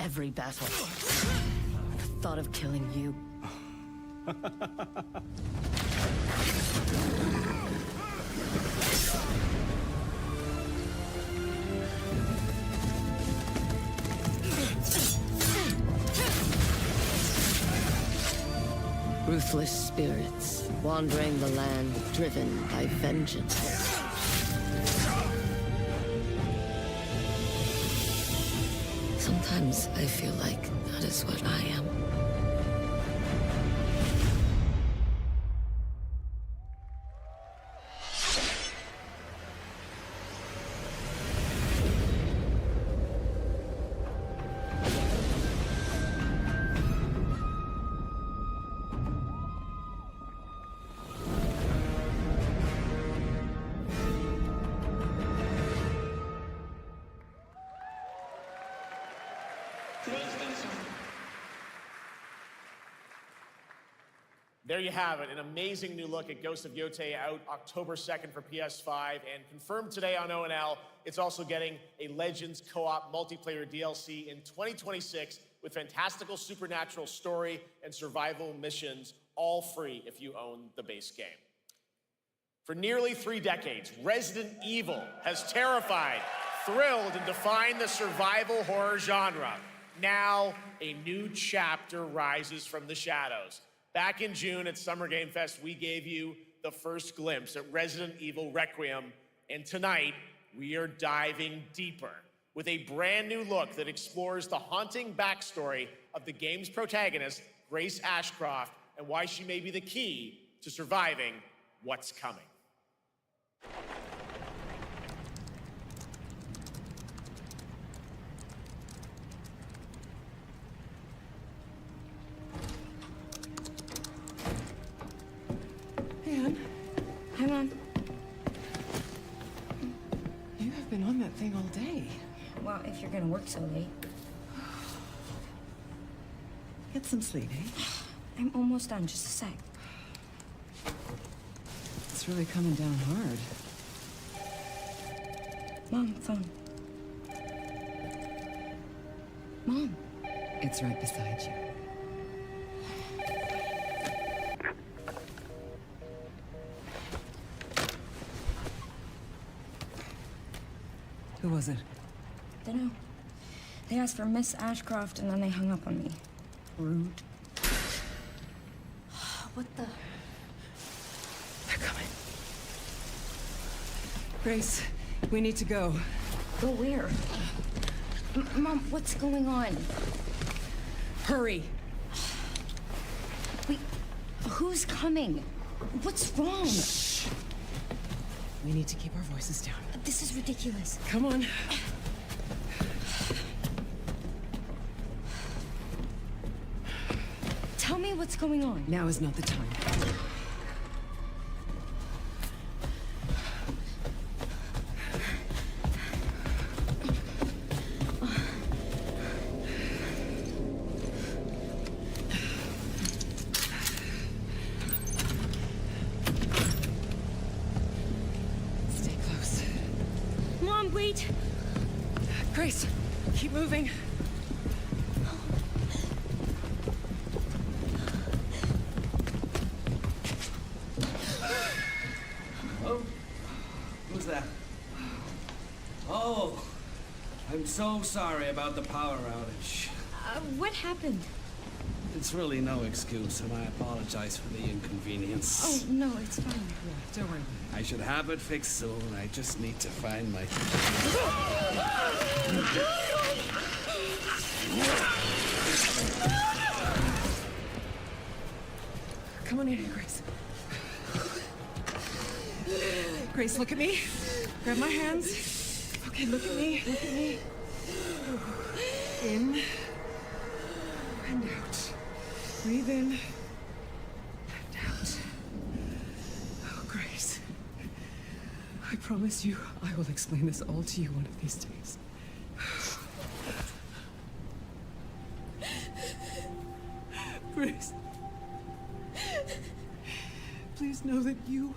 every battle. The thought of killing you. Ruthless spirits, wandering the land, driven by vengeance. Sometimes I feel like that is what I am. There you have it, an amazing new look at Ghost of Yotei, out October 2nd for PS5, and confirmed today on ONL, it's also getting a Legends co-op multiplayer DLC in 2026 with fantastical supernatural story and survival missions, all free if you own the base game. For nearly 3 decades, Resident Evil has terrified, thrilled, and defined the survival horror genre. Now, a new chapter rises from the shadows. Back in June at Summer Game Fest, we gave you the first glimpse at Resident Evil Requiem, and tonight, we are diving deeper with a brand new look that explores the haunting backstory of the game's protagonist, Grace Ashcroft, and why she may be the key to surviving what's coming. Anne? Hi, Mom. You have been on that thing all day. Well, if you're gonna work so late. Get some sleep, eh? I'm almost done, just a sec. It's really coming down hard. Mom, phone. Mom. It's right beside you. Who was it? Dunno. They asked for Miss Ashcroft and then they hung up on me. Rude. What the? They're coming. Grace, we need to go. Go where? Mom, what's going on? Hurry! Wait, who's coming? What's wrong? Shh. We need to keep our voices down. This is ridiculous. Come on. Tell me what's going on. Now is not the time. Stay close. Mom, wait! Grace, keep moving. Oh, who's that? Oh, I'm so sorry about the power outage. What happened? It's really no excuse, and I apologize for the inconvenience. Oh, no, it's fine. Yeah, don't worry. I should have it fixed soon. I just need to find my... Come on in here, Grace. Grace, look at me. Grab my hands. Okay, look at me. Look at me. In and out. Breathe in and out. Oh, Grace. I promise you, I will explain this all to you one of these days. Grace. Please know that you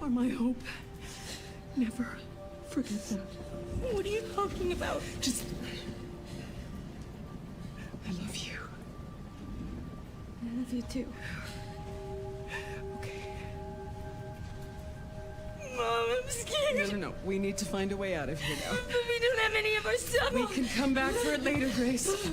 are my hope. Never forget that. What are you talking about? Just love you too. Okay. Mom, I'm scared. No. We need to find a way out of here now. But we don't have any of our stuff. We can come back for it later, Grace.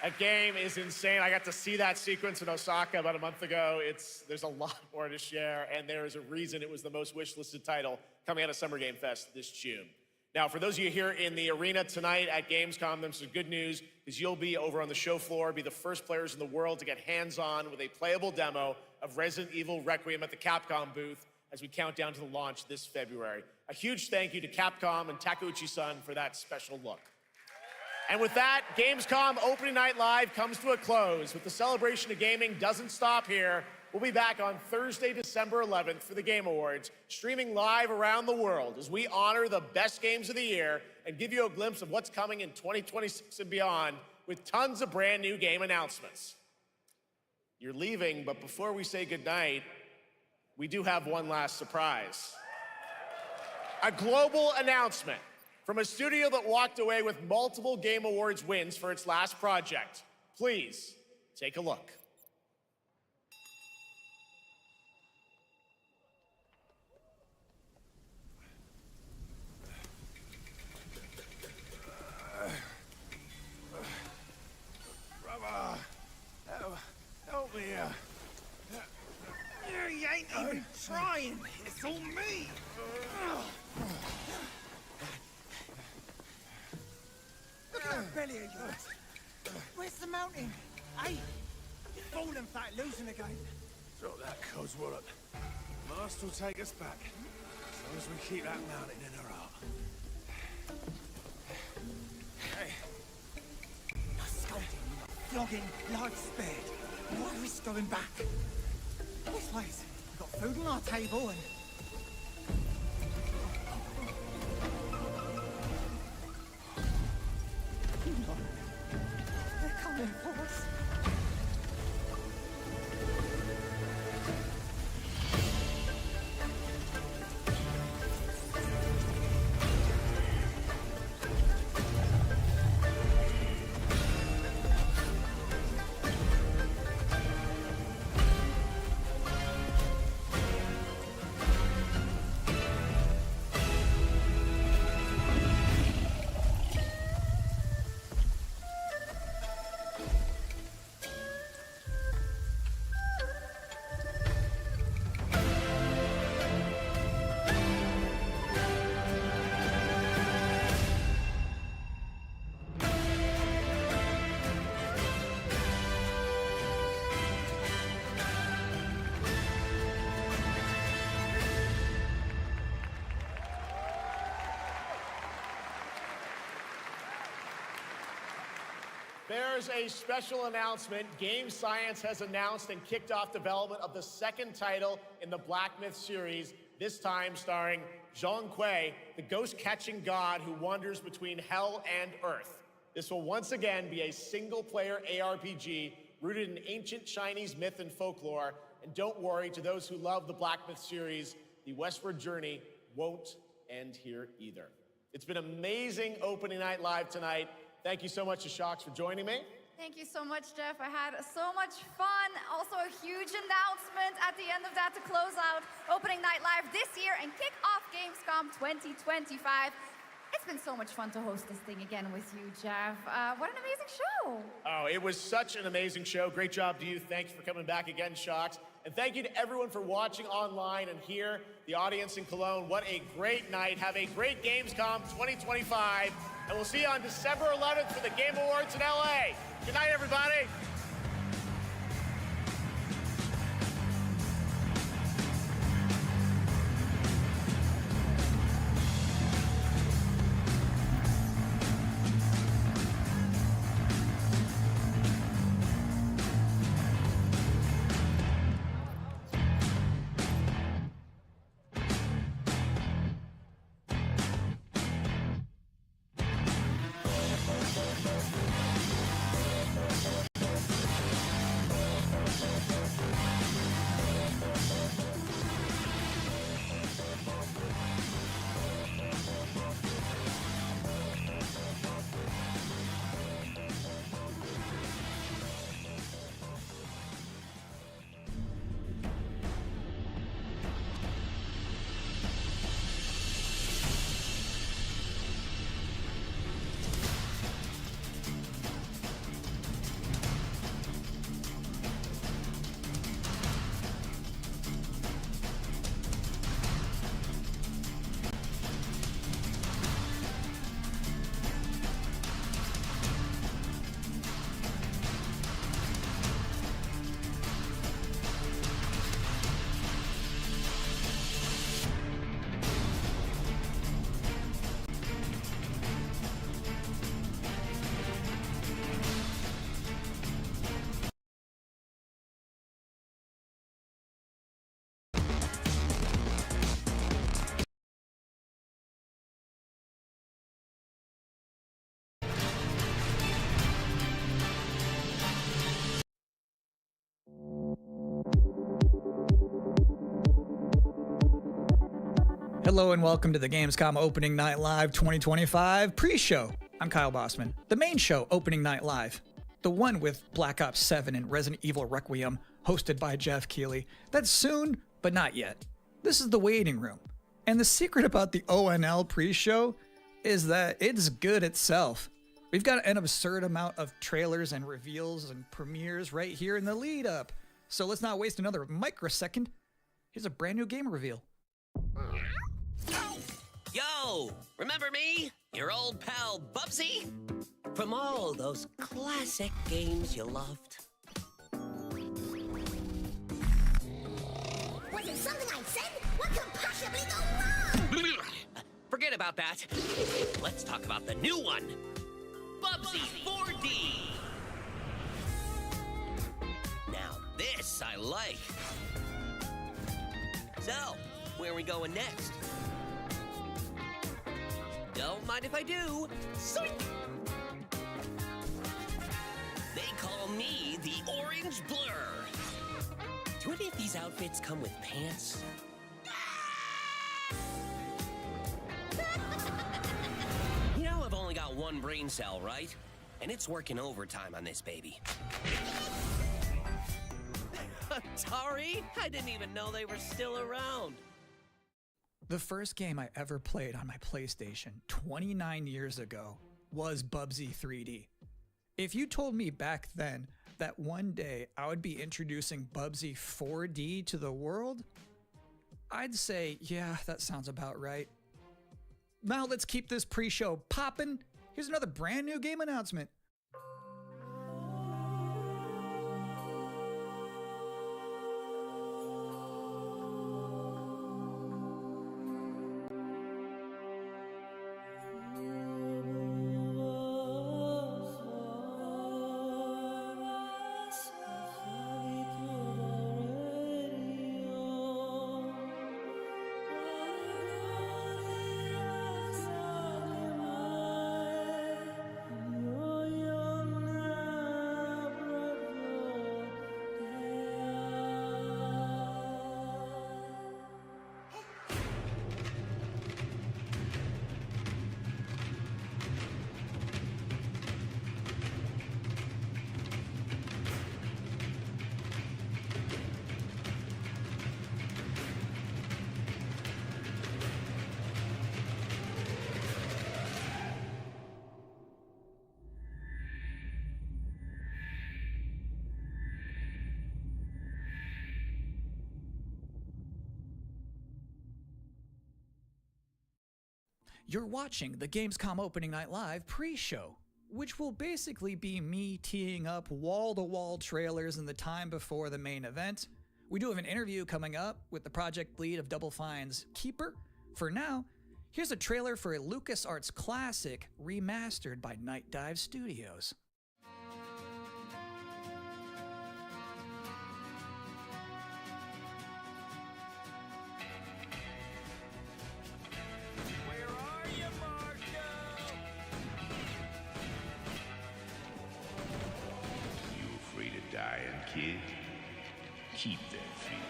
That game is insane. I got to see that sequence in Osaka about a month ago. There's a lot more to share, and there is a reason it was the most wishlisted title coming out of Summer Game Fest this June. Now, for those of you here in the arena tonight at Gamescom, there's some good news, because you'll be over on the show floor, be the first players in the world to get hands-on with a playable demo of Resident Evil Requiem at the Capcom booth as we count down to the launch this February. A huge thank you to Capcom and Takeuchi-san for that special look. And with that, Gamescom Opening Night Live comes to a close. But the celebration of gaming doesn't stop here. We'll be back on Thursday, December 11th for the Game Awards, streaming live around the world as we honor the best games of the year and give you a glimpse of what's coming in 2026 and beyond with tons of brand new game announcements. You're leaving, but before we say goodnight, we do have one last surprise. A global announcement from a studio that walked away with multiple Game Awards wins for its last project. Please, take a look. Brother, help me here. You ain't even trying. It's all me. Look at that belly of yours. Where's the mountain? Hey, you're falling flat, losing again. Drop that codswallop. Master will take us back, as long as we keep that mountain in her heart. Hey. You're scolding, you're flogging, life spared. Why risk going back? This ways, we've got food on our table and... They're coming for us. There's a special announcement. Game Science has announced and kicked off development of the second title in the Black Myth series, this time starring Zhong Kuei, the ghost-catching god who wanders between hell and earth. This will once again be a single-player ARPG rooted in ancient Chinese myth and folklore. And don't worry, to those who love the Black Myth series, the westward journey won't end here either. It's been amazing opening night live tonight. Thank you so much to Shox for joining me. Thank you so much, Jeff. I had so much fun. Also a huge announcement at the end of that to close out Opening Night Live this year and kick off Gamescom 2025. It's been so much fun to host this thing again with you, Jeff. What an amazing show. Oh, it was such an amazing show. Great job to you. Thanks for coming back again, Shox. And thank you to everyone for watching online and here, the audience in Cologne. What a great night. Have a great Gamescom 2025. And we'll see you on December 11th for the Game Awards in LA. Good night, everybody. Hello and welcome to the Gamescom Opening Night Live 2025 pre-show. I'm Kyle Bossman. The main show, Opening Night Live, the one with Black Ops 7 and Resident Evil Requiem, hosted by Jeff Keighley. That's soon, but not yet. This is the waiting room. And the secret about the ONL pre-show is that it's good itself. We've got an absurd amount of trailers and reveals and premieres right here in the lead up. So let's not waste another microsecond. Here's a brand new game reveal. Yo, remember me? Your old pal Bubsy? From all those classic games you loved. Was it something I said? What could possibly go wrong? Forget about that. Let's talk about the new one. Bubsy 4D. Now this I like. So, where are we going next? Don't mind if I do. Sweet. They call me the Orange Blur. Do any of these outfits come with pants? You know, I've only got one brain cell, right? And it's working overtime on this baby. Atari? I didn't even know they were still around. The first game I ever played on my PlayStation 29 years ago was Bubsy 3D. If you told me back then that one day I would be introducing Bubsy 4D to the world, I'd say, yeah, that sounds about right. Now let's keep this pre-show poppin'. Here's another brand new game announcement. You're watching the Gamescom Opening Night Live pre-show, which will basically be me teeing up wall-to-wall trailers in the time before the main event. We do have an interview coming up with the project lead of Double Fine's Keeper. For now, here's a trailer for a LucasArts classic remastered by Night Dive Studios. Kid, keep that feeling.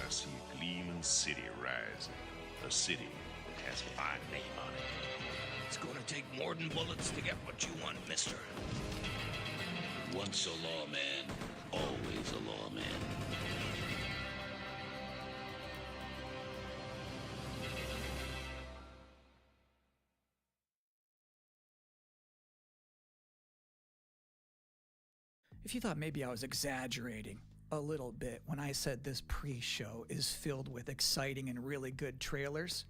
I see a gleaming city rising. A city that has a fine name on it. It's gonna take more than bullets to get what you want, mister. Once a lawman, always a lawman. If you thought maybe I was exaggerating a little bit when I said this pre-show is filled with exciting and really good trailers,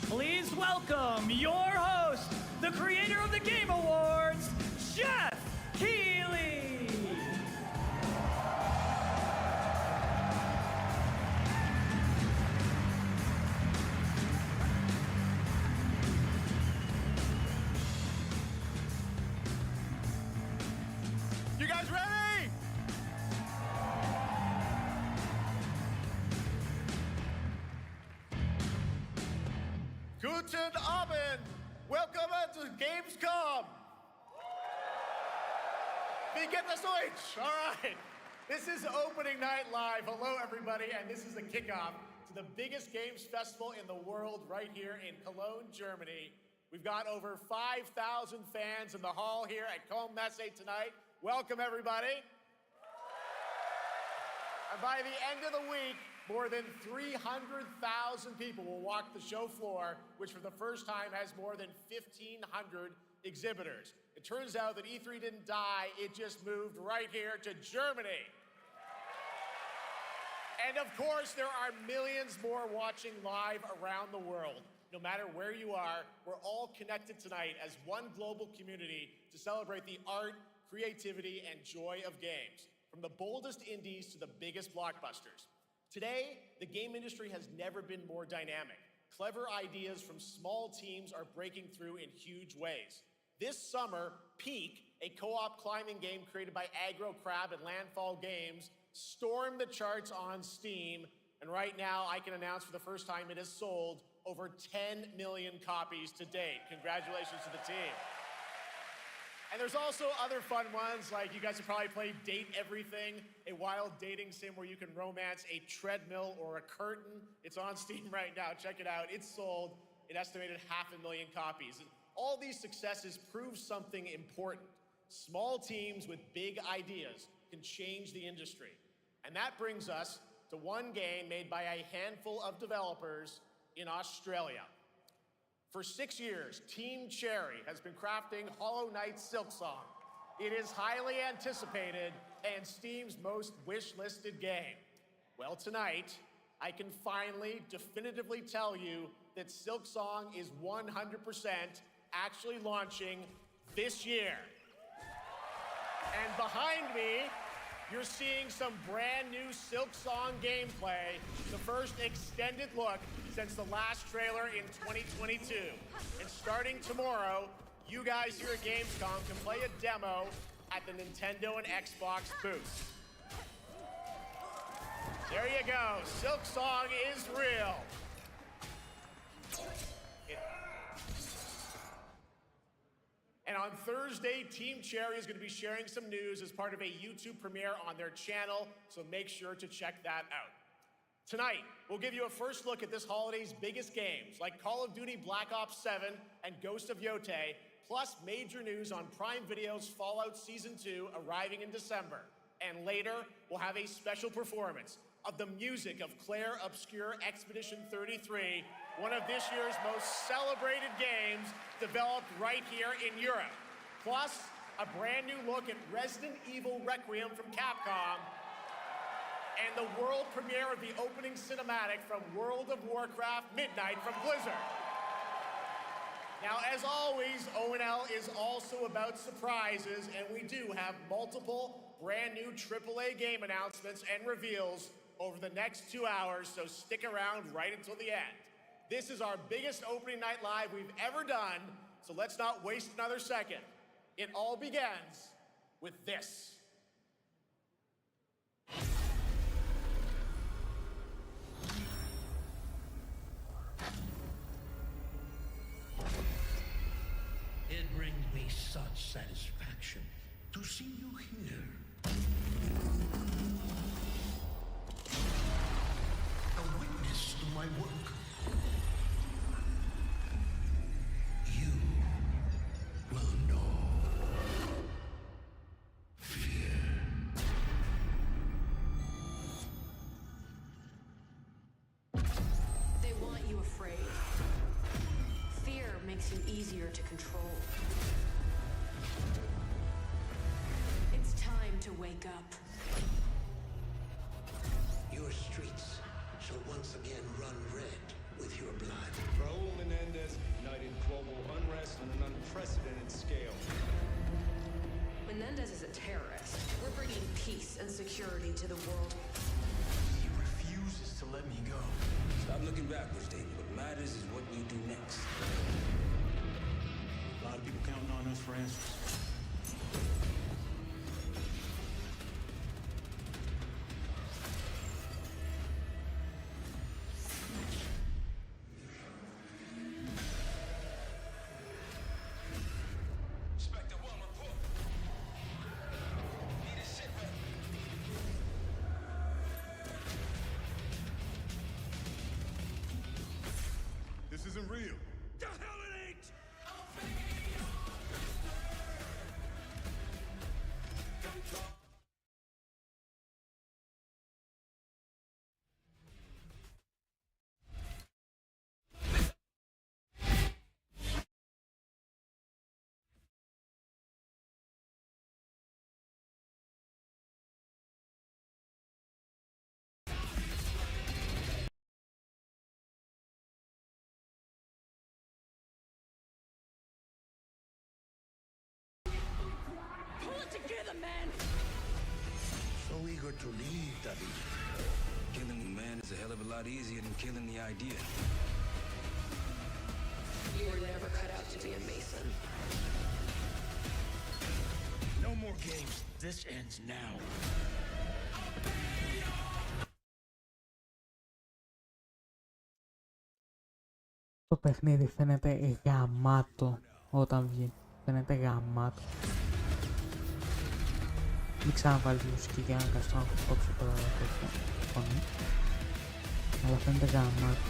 please welcome your host, the creator of the Game Awards, Jeff Keighley! You guys ready? Guten Abend! Welcome to Gamescom! Wie geht das Deutsch? All right. This is Opening Night Live. Hello, everybody, and this is the kickoff to the biggest games festival in the world right here in Cologne, Germany. We've got over 5,000 fans in the hall here at GAMESCOM tonight. Welcome, everybody. And by the end of the week, more than 300,000 people will walk the show floor, which for the first time has more than 1,500 exhibitors. It turns out that E3 didn't die, it just moved right here to Germany. And of course, there are millions more watching live around the world. No matter where you are, we're all connected tonight as one global community to celebrate the art, creativity, and joy of games, from the boldest indies to the biggest blockbusters. Today, the game industry has never been more dynamic. Clever ideas from small teams are breaking through in huge ways. This summer, Peak, a co-op climbing game created by Aggro Crab and Landfall Games, stormed the charts on Steam, and right now I can announce for the first time it has sold over 10 million copies to date. Congratulations to the team. And there's also other fun ones, like you guys have probably played Date Everything, a wild dating sim where you can romance a treadmill or a curtain. It's on Steam right now, check it out. It's sold an estimated 500,000 copies. And all these successes prove something important. Small teams with big ideas can change the industry. And that brings us to one game made by a handful of developers in Australia. For 6 years, Team Cherry has been crafting Hollow Knight Silksong. It is highly anticipated and Steam's most wish-listed game. Well, tonight, I can finally definitively tell you that Silksong is 100% actually launching this year. And behind me, you're seeing some brand new Silksong gameplay, the first extended look since the last trailer in 2022. And starting tomorrow, you guys here at Gamescom can play a demo at the Nintendo and Xbox booths. There you go, Silksong is real. And on Thursday, Team Cherry is going to be sharing some news as part of a YouTube premiere on their channel, so make sure to check that out. Tonight, we'll give you a first look at this holiday's biggest games, like Call of Duty Black Ops 7 and Ghost of Yotei, plus major news on Prime Video's Fallout Season 2 arriving in December. And later, we'll have a special performance of the music of Claire Obscure Expedition 33, one of this year's most celebrated games developed right here in Europe. Plus, a brand new look at Resident Evil Requiem from Capcom, and the world premiere of the opening cinematic from World of Warcraft Midnight from Blizzard. Now, as always, ONL is also about surprises, and we do have multiple brand new AAA game announcements and reveals over the next 2 hours, so stick around right until the end. This is our biggest opening night live we've ever done, so let's not waste another second. It all begins with this. It brings me such satisfaction to see you here. A witness to my work. You will know fear. They want you afraid. Fear makes you easier to control. It's time to wake up. Your streets shall once again run red with your blood. Raul Menendez ignited global unrest on an unprecedented scale. Menendez is a terrorist. We're bringing peace and security to the world. He refuses to let me go. Stop looking backwards, David. What matters is what you do next. A lot of people counting on us for answers. isn't real. The hell it ain't! Pull it together, man! So eager to leave, Daddy. Killing the man is a hell of a lot easier than killing the idea. You were never cut out to be a Mason. No more games. This ends now. Το παιχνίδι φαίνεται γαμάτο όταν βγει. Φαίνεται γαμάτο. Μην ξαναβάλει τη μουσική για να καστώ να κόψω το φωνή. Αλλά φαίνεται γαμάτο.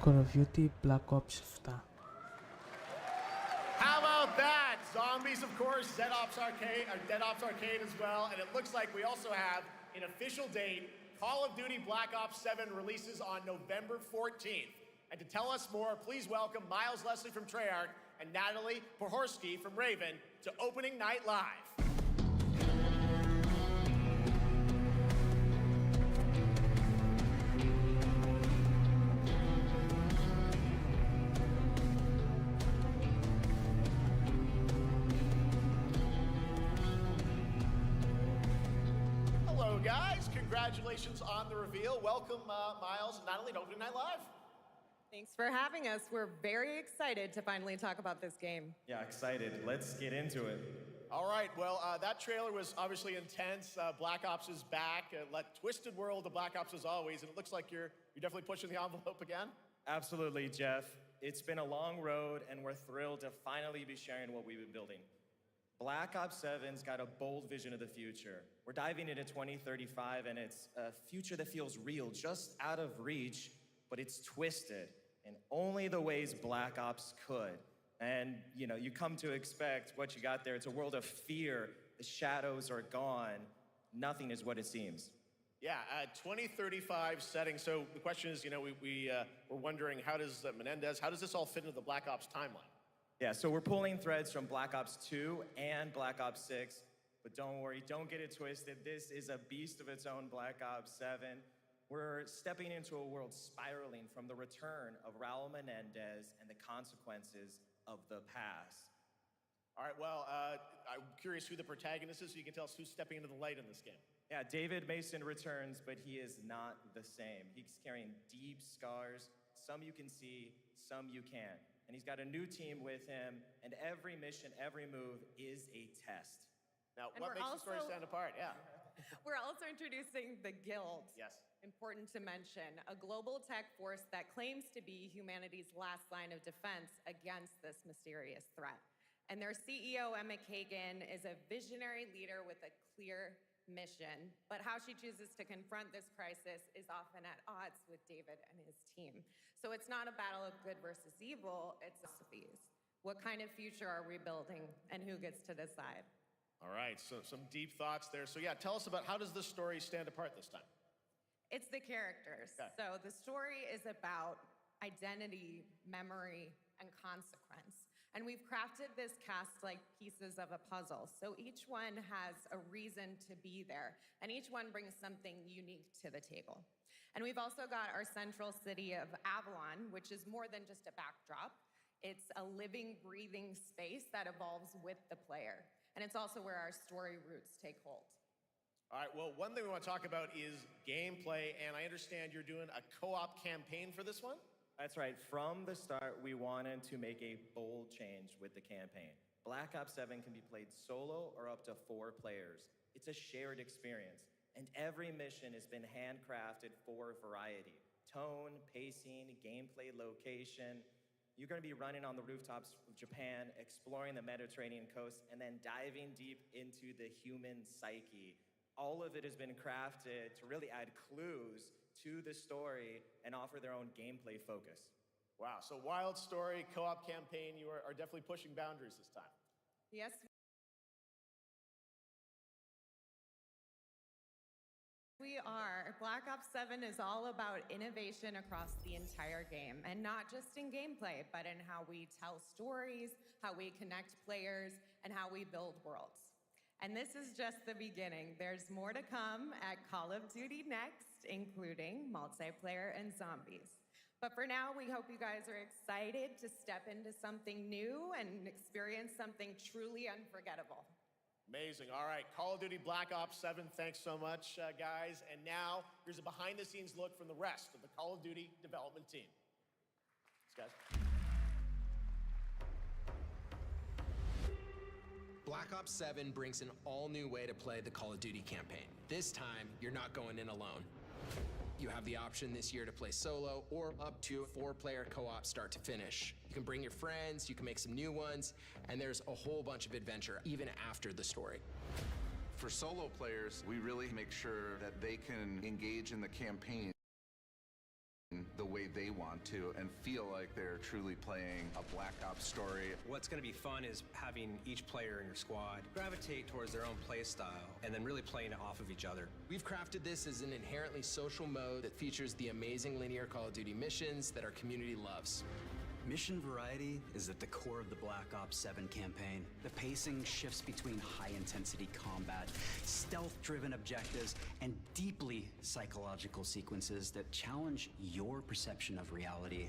Call of Duty Black Ops 7. How about that? Zombies, of course, Dead Ops Arcade as well, and it looks like we also have an official date. Call of Duty Black Ops 7 releases on November 14th. And to tell us more, please welcome Miles Leslie from Treyarch and Natalie Pohorsky from Raven to Opening Night Live. Hello, guys. Congratulations on the reveal. Welcome, Miles and Natalie to Opening Night Live. Thanks for having us. We're very excited to finally talk about this game. Yeah, excited. Let's get into it. All right, well, that trailer was obviously intense. Black Ops is back. Twisted world of Black Ops as always, and it looks like you're definitely pushing the envelope again. Absolutely, Jeff. It's been a long road, and we're thrilled to finally be sharing what we've been building. Black Ops 7's got a bold vision of the future. We're diving into 2035, and it's a future that feels real, just out of reach, but it's twisted in only the ways Black Ops could. And, you know, you come to expect what you got there. It's a world of fear. The shadows are gone. Nothing is what it seems. Yeah, 2035 setting. So the question is, you know, we're wondering, how does Menendez, how does this all fit into the Black Ops timeline? Yeah, so we're pulling threads from Black Ops 2 and Black Ops 6. But don't worry, don't get it twisted. This is a beast of its own, Black Ops 7. We're stepping into a world spiraling from the return of Raul Menendez and the consequences of the past. All right, well, I'm curious who the protagonist is, so you can tell us who's stepping into the light in this game. Yeah, David Mason returns, but he is not the same. He's carrying deep scars. Some you can see, some you can't. And he's got a new team with him, and every mission, every move is a test. Now, what makes the story stand apart? Yeah. We're also introducing the Guild. Yes. Important to mention, a global tech force that claims to be humanity's last line of defense against this mysterious threat. And their CEO, Emma Kagan, is a visionary leader with a clear mission, but how she chooses to confront this crisis is often at odds with David and his team. So it's not a battle of good versus evil, it's philosophies. What kind of future are we building, and who gets to decide? All right, so some deep thoughts there. So yeah, tell us about, how does this story stand apart this time? It's the characters. Okay. So the story is about identity, memory, and consequence. And we've crafted this cast like pieces of a puzzle. So each one has a reason to be there, and each one brings something unique to the table. And we've also got our central city of Avalon, which is more than just a backdrop. It's a living, breathing space that evolves with the player. And it's also where our story roots take hold. All right, well, one thing we want to talk about is gameplay, and I understand you're doing a co-op campaign for this one? That's right. From the start, we wanted to make a bold change with the campaign. Black Ops 7 can be played solo or up to 4 players. It's a shared experience, and every mission has been handcrafted for variety. Tone, pacing, gameplay, location. You're going to be running on the rooftops of Japan, exploring the Mediterranean coast, and then diving deep into the human psyche. All of it has been crafted to really add clues to the story and offer their own gameplay focus. Wow, so wild story, co-op campaign, you are definitely pushing boundaries this time. Yes. We are. Black Ops 7 is all about innovation across the entire game, and not just in gameplay, but in how we tell stories, how we connect players, and how we build worlds. And this is just the beginning. There's more to come at Call of Duty Next, including multiplayer and zombies. But for now, we hope you guys are excited to step into something new and experience something truly unforgettable. Amazing. All right, Call of Duty Black Ops 7, thanks so much, guys. And now, here's a behind-the-scenes look from the rest of the Call of Duty development team. Thanks, guys. Black Ops 7 brings an all-new way to play the Call of Duty campaign. This time, you're not going in alone. You have the option this year to play solo or up to 4-player co-op start to finish. You can bring your friends, you can make some new ones, and there's a whole bunch of adventure even after the story. For solo players, we really make sure that they can engage in the campaign the way they want to and feel like they're truly playing a Black Ops story. What's going to be fun is having each player in your squad gravitate towards their own play style and then really playing off of each other. We've crafted this as an inherently social mode that features the amazing linear Call of Duty missions that our community loves. Mission variety is at the core of the Black Ops 7 campaign. The pacing shifts between high-intensity combat, stealth-driven objectives, and deeply psychological sequences that challenge your perception of reality.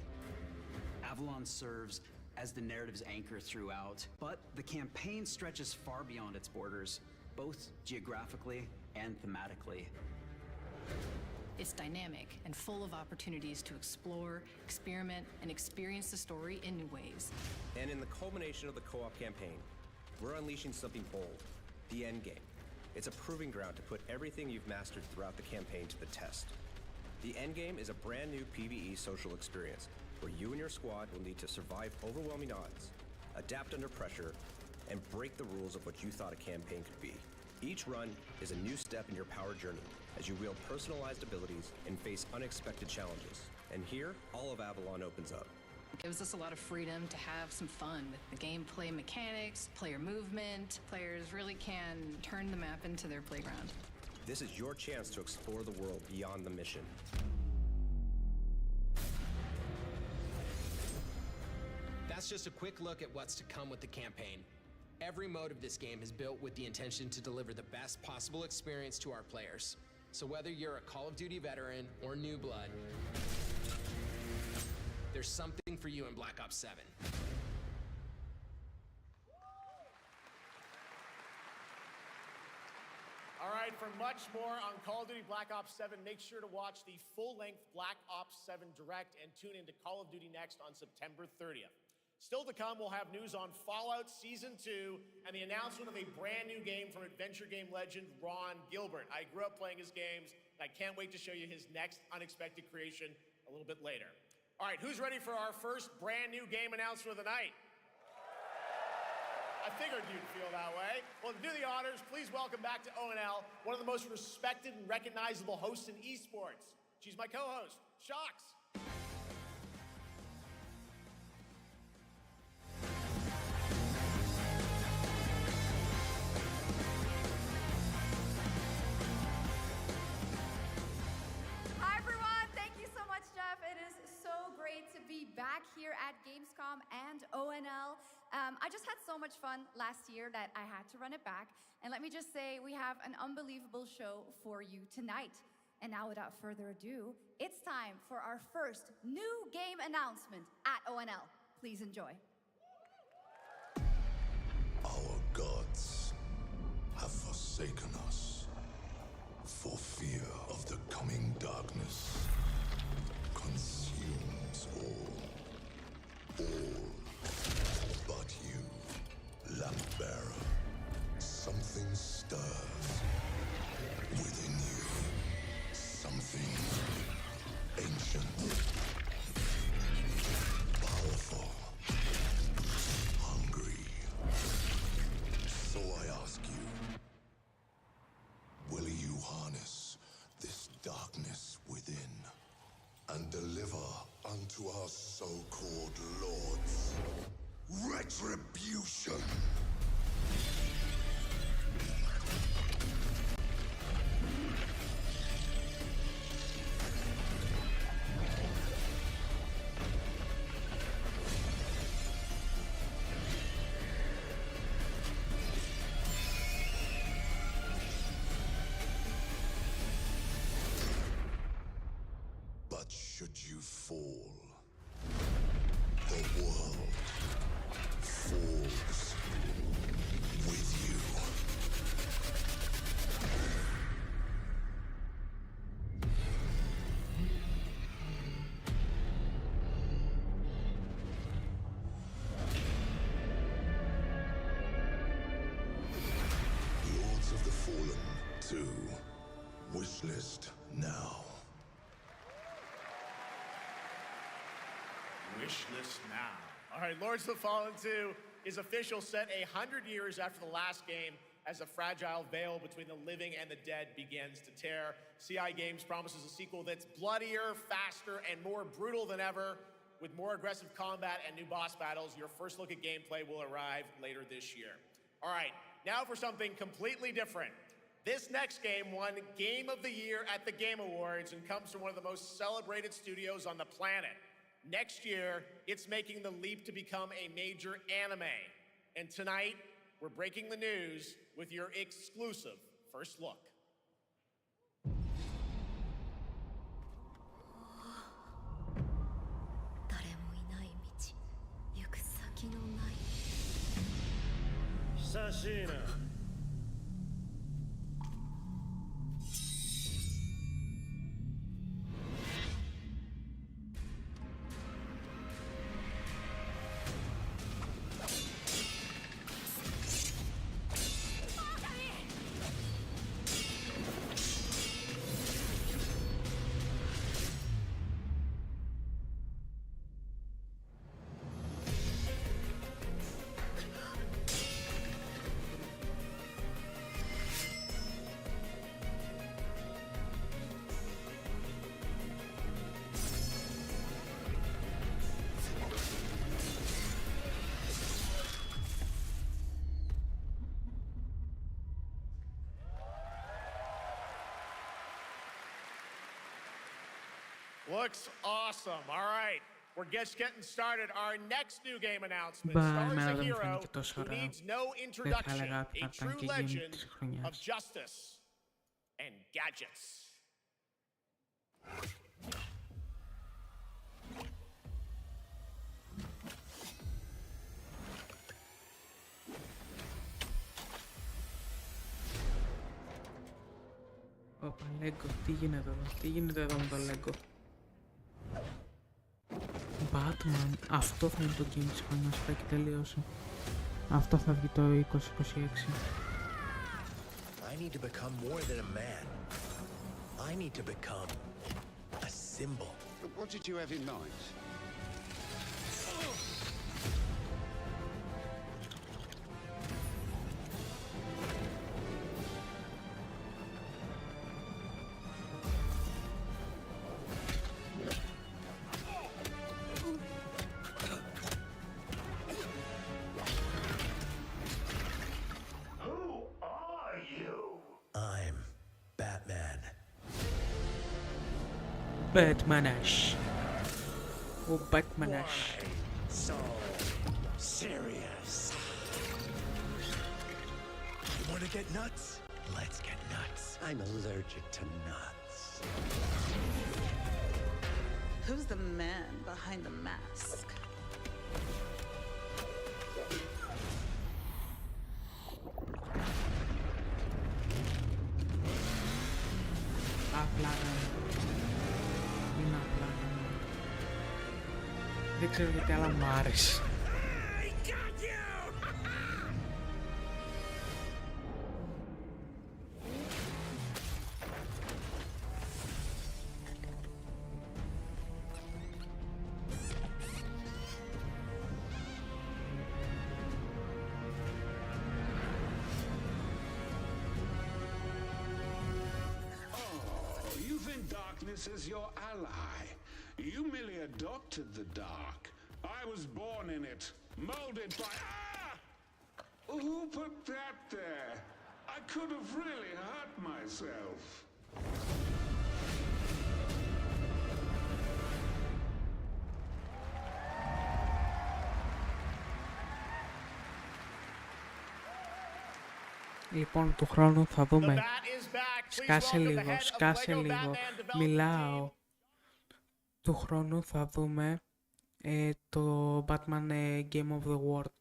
Avalon serves as the narrative's anchor throughout, but the campaign stretches far beyond its borders, both geographically and thematically. It's dynamic and full of opportunities to explore, experiment, and experience the story in new ways. And in the culmination of the co-op campaign, we're unleashing something bold, the endgame. It's a proving ground to put everything you've mastered throughout the campaign to the test. The endgame is a brand new PvE social experience where you and your squad will need to survive overwhelming odds, adapt under pressure, and break the rules of what you thought a campaign could be. Each run is a new step in your power journey as you wield personalized abilities and face unexpected challenges. And here, all of Avalon opens up. It gives us a lot of freedom to have some fun with the gameplay mechanics, player movement. Players really can turn the map into their playground. This is your chance to explore the world beyond the mission. That's just a quick look at what's to come with the campaign. Every mode of this game is built with the intention to deliver the best possible experience to our players. So whether you're a Call of Duty veteran or new blood, there's something for you in Black Ops 7. All right, for much more on Call of Duty Black Ops 7, make sure to watch the full-length Black Ops 7 Direct and tune into Call of Duty Next on September 30th. Still to come, we'll have news on Fallout Season 2 and the announcement of a brand new game from adventure game legend Ron Gilbert. I grew up playing his games, and I can't wait to show you his next unexpected creation a little bit later. All right, who's ready for our first brand new game announcement of the night? I figured you'd feel that way. Well, to do the honors, please welcome back to ONL one of the most respected and recognizable hosts in esports. She's my co-host, Shox. Hi everyone, thank you so much, Jeff. It is so great to be back here at Gamescom and ONL. I just had so much fun last year that I had to run it back. And let me just say, we have an unbelievable show for you tonight. And now without further ado, it's time for our first new game announcement at ONL. Please enjoy. Our gods have forsaken us for fear of the coming darkness consumes all but you, lamp bearer. Something stirs within you, something ancient, powerful, hungry. So I ask you, will you list now. Wish list now. All right, Lords of the Fallen 2 is official, set 100 years after the last game, as the fragile veil between the living and the dead begins to tear. CI Games promises a sequel that's bloodier, faster, and more brutal than ever. With more aggressive combat and new boss battles, your first look at gameplay will arrive later this year. All right, now for something completely different. This next game won Game of the Year at the Game Awards and comes from one of the most celebrated studios on the planet. Next year, it's making the leap to become a major anime. And tonight, we're breaking the news with your exclusive first look. Sashina. Looks awesome. All right, we're just getting started. Our next new game announcement Μπα, stars εμένα a δεν μου hero φαίνεται τόσο who ωραίο. needs no Δεν θα introduction, έλεγα a θα ήταν true και game legend της of χρονιάς. justice and gadgets. Όπα, Lego, τι γίνεται εδώ με το Lego. Batman, αυτό θα είναι το game της χρονιάς, θα έχει τελειώσει. Αυτό θα βγει το 2026. I need to become more than a man. I need to become a symbol. But what did you have in mind? I'm Batman. Batmanash. Ο Batmanash. So serious. You want to get nuts? Let's get nuts. I'm allergic to nuts. Who's the man behind the mask? Απλά είναι απλά. Δεν ξέρω γιατί άλλα μου άρεσε. You think darkness is your ally. You merely adopted the dark. I was born in it, molded by... Ah! Who put that there? I could have really hurt myself. Λοιπόν, του χρόνου θα δούμε. Σκάσε λίγο. Μιλάω. Του χρόνου θα δούμε το Batman Game of the World.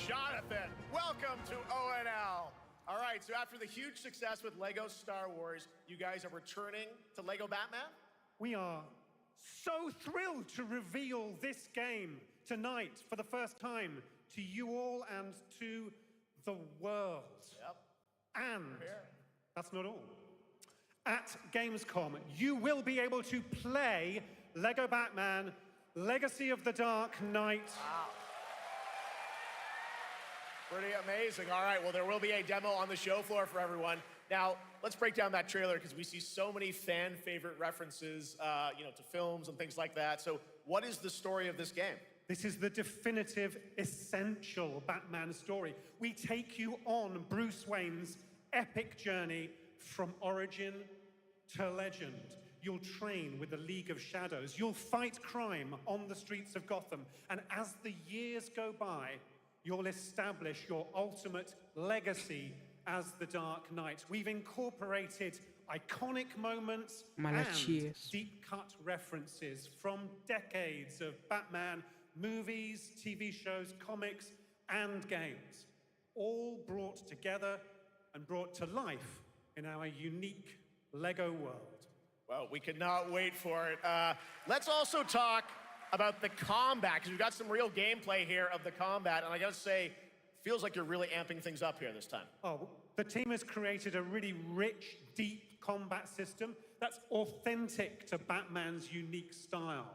Jonathan, welcome to ONL. All right, so after the huge success with Lego Star Wars, you guys are returning to Lego Batman? We are so thrilled to reveal this game tonight for the first time to you all and to the world. Yep. And that's not all. At Gamescom, you will be able to play Lego Batman Legacy of the Dark Knight. Wow. Pretty amazing. All right, well, there will be a demo on the show floor for everyone. Now, let's break down that trailer because we see so many fan favorite references, to films and things like that. So what is the story of this game? This is the definitive, essential Batman story. We take you on Bruce Wayne's epic journey from origin to legend. You'll train with the League of Shadows. You'll fight crime on the streets of Gotham. And as the years go by, you'll establish your ultimate legacy as the Dark Knight. We've incorporated iconic moments and deep-cut references from decades of Batman movies, TV shows, comics, and games, all brought together and brought to life in our unique Lego world. Well, we cannot wait for it. Let's also talk about the combat, because we've got some real gameplay here of the combat, and I gotta say, feels like you're really amping things up here this time. Oh, the team has created a really rich, deep combat system that's authentic to Batman's unique style.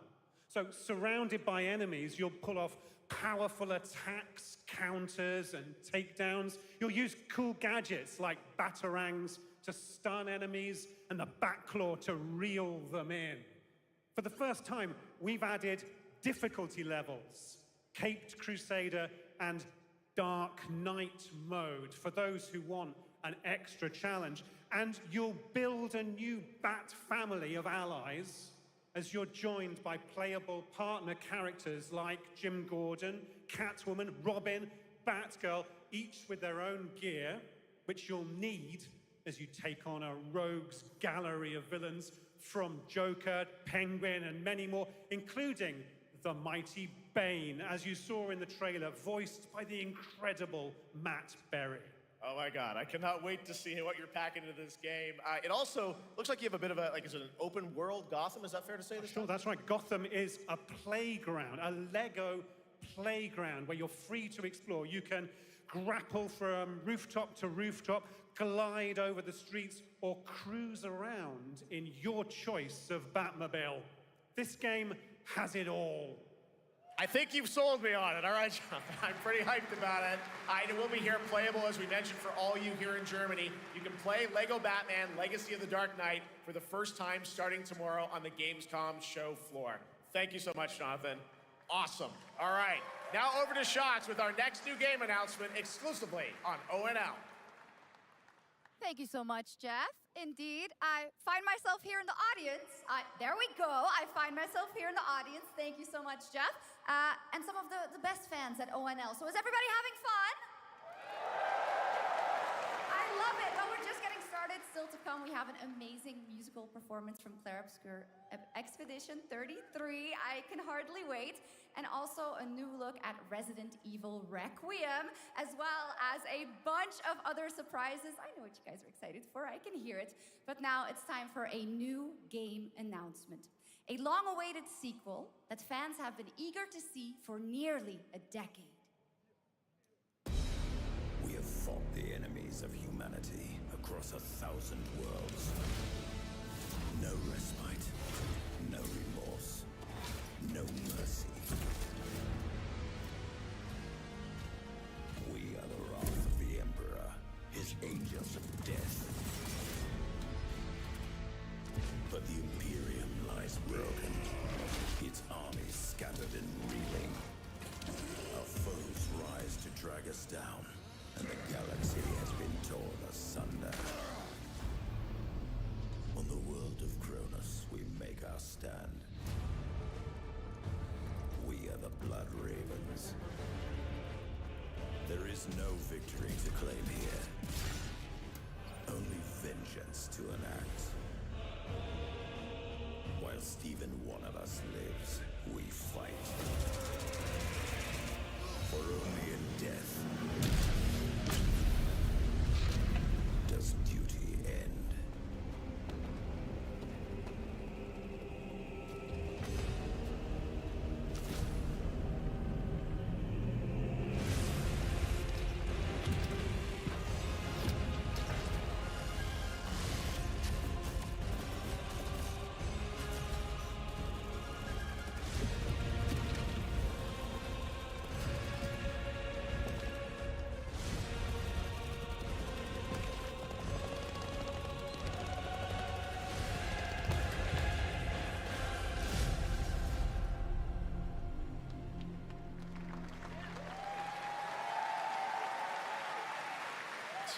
So, surrounded by enemies, you'll pull off powerful attacks, counters, and takedowns. You'll use cool gadgets like batarangs to stun enemies and the Batclaw to reel them in. For the first time, we've added difficulty levels, Caped Crusader and Dark Knight mode for those who want an extra challenge. And you'll build a new Bat family of allies as you're joined by playable partner characters like Jim Gordon, Catwoman, Robin, Batgirl, each with their own gear, which you'll need as you take on a rogues gallery of villains from Joker, Penguin, and many more, including the mighty Bane, as you saw in the trailer, voiced by the incredible Matt Berry. Oh my God, I cannot wait to see what you're packing into this game. It also looks like you have a bit of a, is it an open world Gotham? Is that fair to say this? Sure, that's right. Gotham is a playground, a Lego playground where you're free to explore. You can grapple from rooftop to rooftop, glide over the streets, or cruise around in your choice of Batmobile. This game has it all. I think you've sold me on it. All right, John. I'm pretty hyped about it. It will be here playable, as we mentioned, for all you here in Germany. You can play Lego Batman Legacy of the Dark Knight for the first time starting tomorrow on the Gamescom show floor. Thank you so much, Jonathan. Awesome. All right, now over to Shots with our next new game announcement exclusively on ONL. Thank you so much, Jeff. Indeed, I find myself here in the audience. There we go. I find myself here in the audience. Thank you so much, Jeff. And some of the best fans at ONL. So is everybody having fun? I love it. But we're just getting started. Still to come, we have an amazing musical performance from Claire Obscure Expedition 33. I can hardly wait. And also a new look at Resident Evil Requiem, as well as a bunch of other surprises. I know what you guys are excited for. I can hear it. But now it's time for a new game announcement. A long-awaited sequel that fans have been eager to see for nearly a decade. We have fought the enemies of humanity across 1,000 worlds. No respite, no remorse, no mercy. We are the wrath of the Emperor, his angels of death. But the Imperium lies broken, its armies scattered and reeling. Our foes rise to drag us down, and the galaxy has been torn asunder. On the world of Cronus, we make our stand. We are the Blood Ravens. There is no victory to claim here. Only vengeance to enact. Whilst even one of us lives, we fight. For only in death does duty end.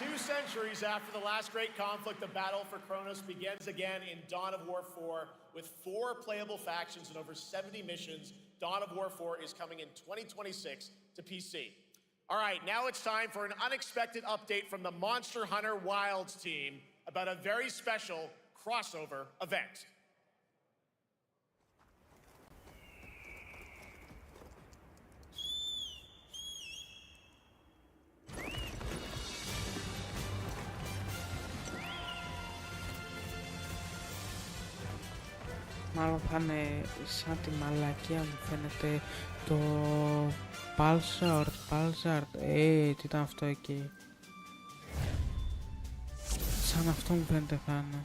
2 centuries after the last great conflict, the battle for Kronos begins again in Dawn of War 4 with 4 playable factions and over 70 missions. Dawn of War 4 is coming in 2026 to PC. All right, now it's time for an unexpected update from the Monster Hunter Wilds team about a very special crossover event. Μάλλον θα είναι σαν τη μαλακία μου φαίνεται το Pulsar, τι ήταν αυτό εκεί. Σαν αυτό μου φαίνεται θα είναι.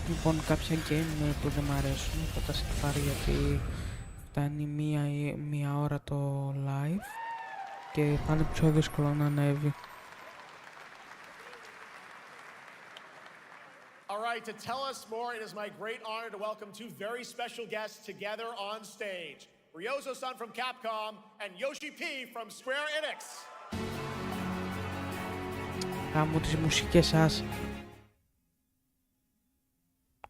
Λοιπόν, κάποια game που δεν μ' αρέσουν θα τα σκυπάρω γιατί φτάνει μία ώρα το live και θα είναι πιο δύσκολο να ανέβει. All right, to tell us more, it is my great honor to welcome 2 very special guests together on stage. Ryozo-san from Capcom and Yoshi P from Square Enix. Άμμο τις μουσικές σας.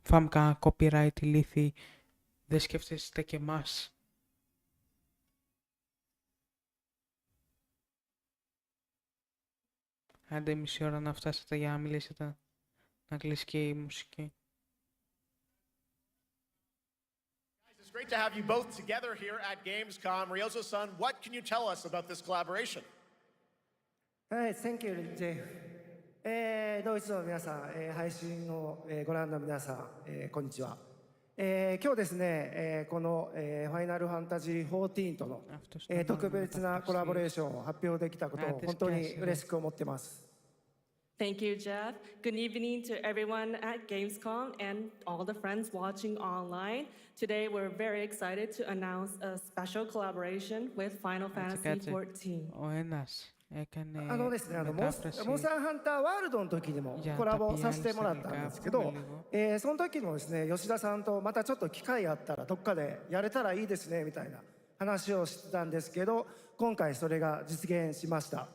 Φάμε κανένα copyright ηλίθι, δεν σκέφτεστε και εμάς. Άντε μισή ώρα να φτάσετε για να μιλήσετε, να κλείσει και η μουσική. It's great to have you both together here at Gamescom. Ryozo-san, what can you tell us about this collaboration? Thank you, Jeff. ドイツの皆さん、配信をご覧の皆さん、こんにちは。今日ですね、このファイナルファンタジー14との特別なコラボレーションを発表できたことを本当に嬉しく思ってます。Thank you, Jeff. Good evening to everyone at Gamescom and all the friends watching online. Today, we're very excited to announce a special collaboration with Final Fantasy XIV. おένας έκανεですね、モンμετάφρασηスターハンターワールドの時にもコラボさせてもらったんですけど、その時もですね、吉田さんとまたちょっと機会あったらどっかでやれたらいいですねみたいな話をしてたんですけど、今回それが実現しました。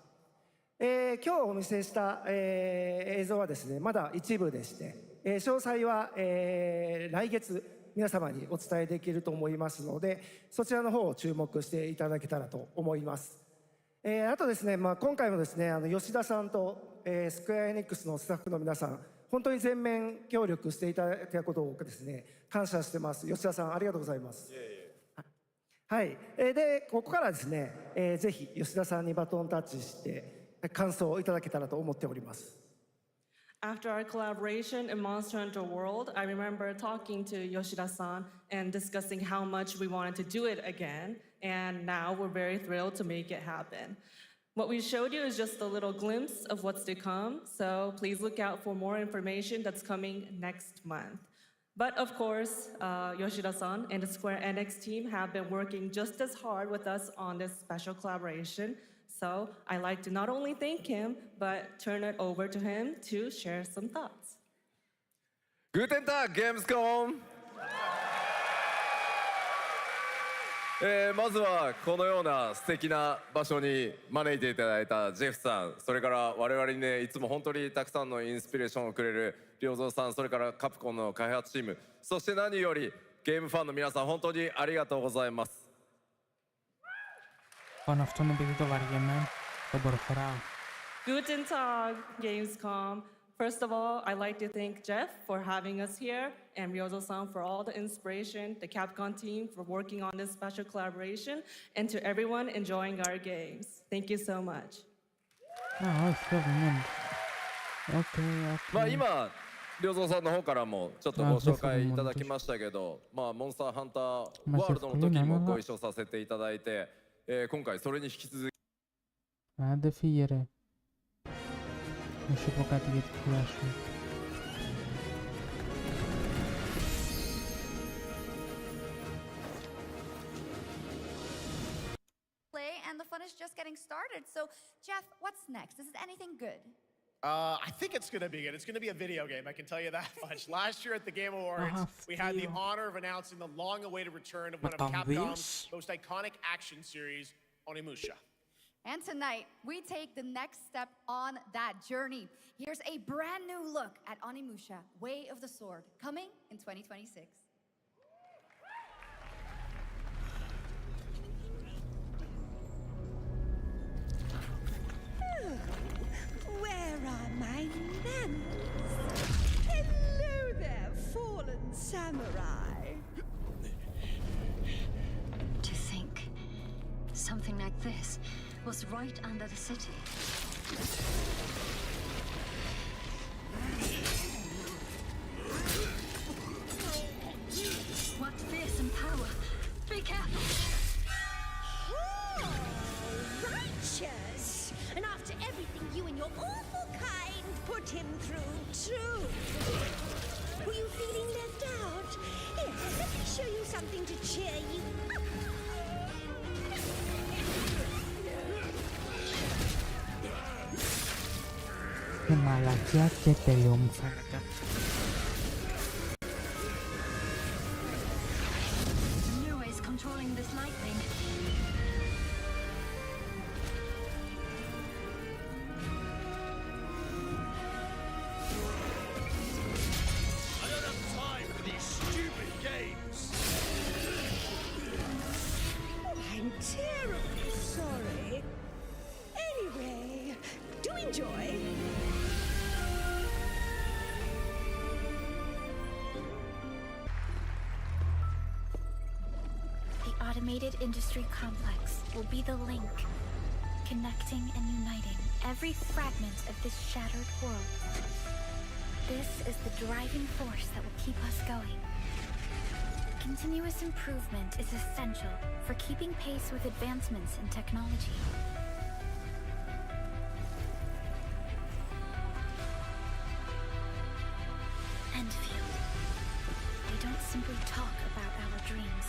今日お見せした、映像はですね、まだ一部でして、詳細は、来月皆様にお伝えできると思いますので、そちらの方を注目していただけたらと思います。あとですね、今回もですね、吉田さんと、スクエアエニックスのスタッフの皆さん、本当に全面協力していただいたことをですね、感謝してます。吉田さん、ありがとうございます。はい。で、ここからですね、ぜひ吉田さんにバトンタッチして、感想をいただけたらと思っております。After our collaboration in Monster Hunter World, I remember talking to Yoshida-san and discussing how much we wanted to do it again, and now we're very thrilled to make it happen. What we showed you is just a little glimpse of what's to come, so please look out for more information that's coming next month. But of course, Yoshida-san and the Square Enix team have been working just as hard with us on this special collaboration. So I'd like to not only thank him, but turn it over to him to share some thoughts. Guten Tag, Gamescom! まずはこのような素敵な場所に招いていただいたジェフさん、それから我々にね、いつも本当にたくさんのインスピレーションをくれる良三さん、それからカプコンの開発チーム、そして何よりゲームファンの皆さん、本当にありがとうございます。Πάνω αυτόν επειδή το βαριέμαι, τον προχωράω. Guten Tag, Gamescom. First of all, I'd like to thank Jeff for having us here and Ryozo-san for all the inspiration, the Capcom team for working on this special collaboration, and to everyone enjoying our games. Thank you so much. όχι, δεν είναι.まあ今、良三さんの方からもちょっとご紹介いただきましたけど、まあモンスターハンターワールドの時もご一緒させていただいて、今回それに引き続き。Άντε φύγε ρε. Να σου πω κάτι για τη δουλειά σου. Play and the fun is just getting started. So, Jeff, what's next? Is it anything good? I think it's going to be good. It's going to be a video game, I can tell you that much. Last year at the Game Awards, we had the honor of announcing the long-awaited return of one of Capcom's most iconic action series, Onimusha. And tonight, we take the next step on that journey. Here's a brand new look at Onimusha, Way of the Sword, coming in 2026. Where are my manners? Hello there, fallen samurai. To think something like this was right under the city. What fearsome power! Be careful! Oh, righteous! And after everything you and your awful kind put him through, too. Were you feeling left out? Here, let me show you something to cheer you up. Και μαλακιά και τέλειο μου φαίνεται. New ways controlling this lightning. I don't have time for these stupid games. Oh, I'm terribly sorry. Anyway, do enjoy. The automated industry complex will be the link, connecting and uniting every fragment of this shattered world. This is the driving force that will keep us going. Continuous improvement is essential for keeping pace with advancements in technology. Enfield. They don't simply talk about our dreams.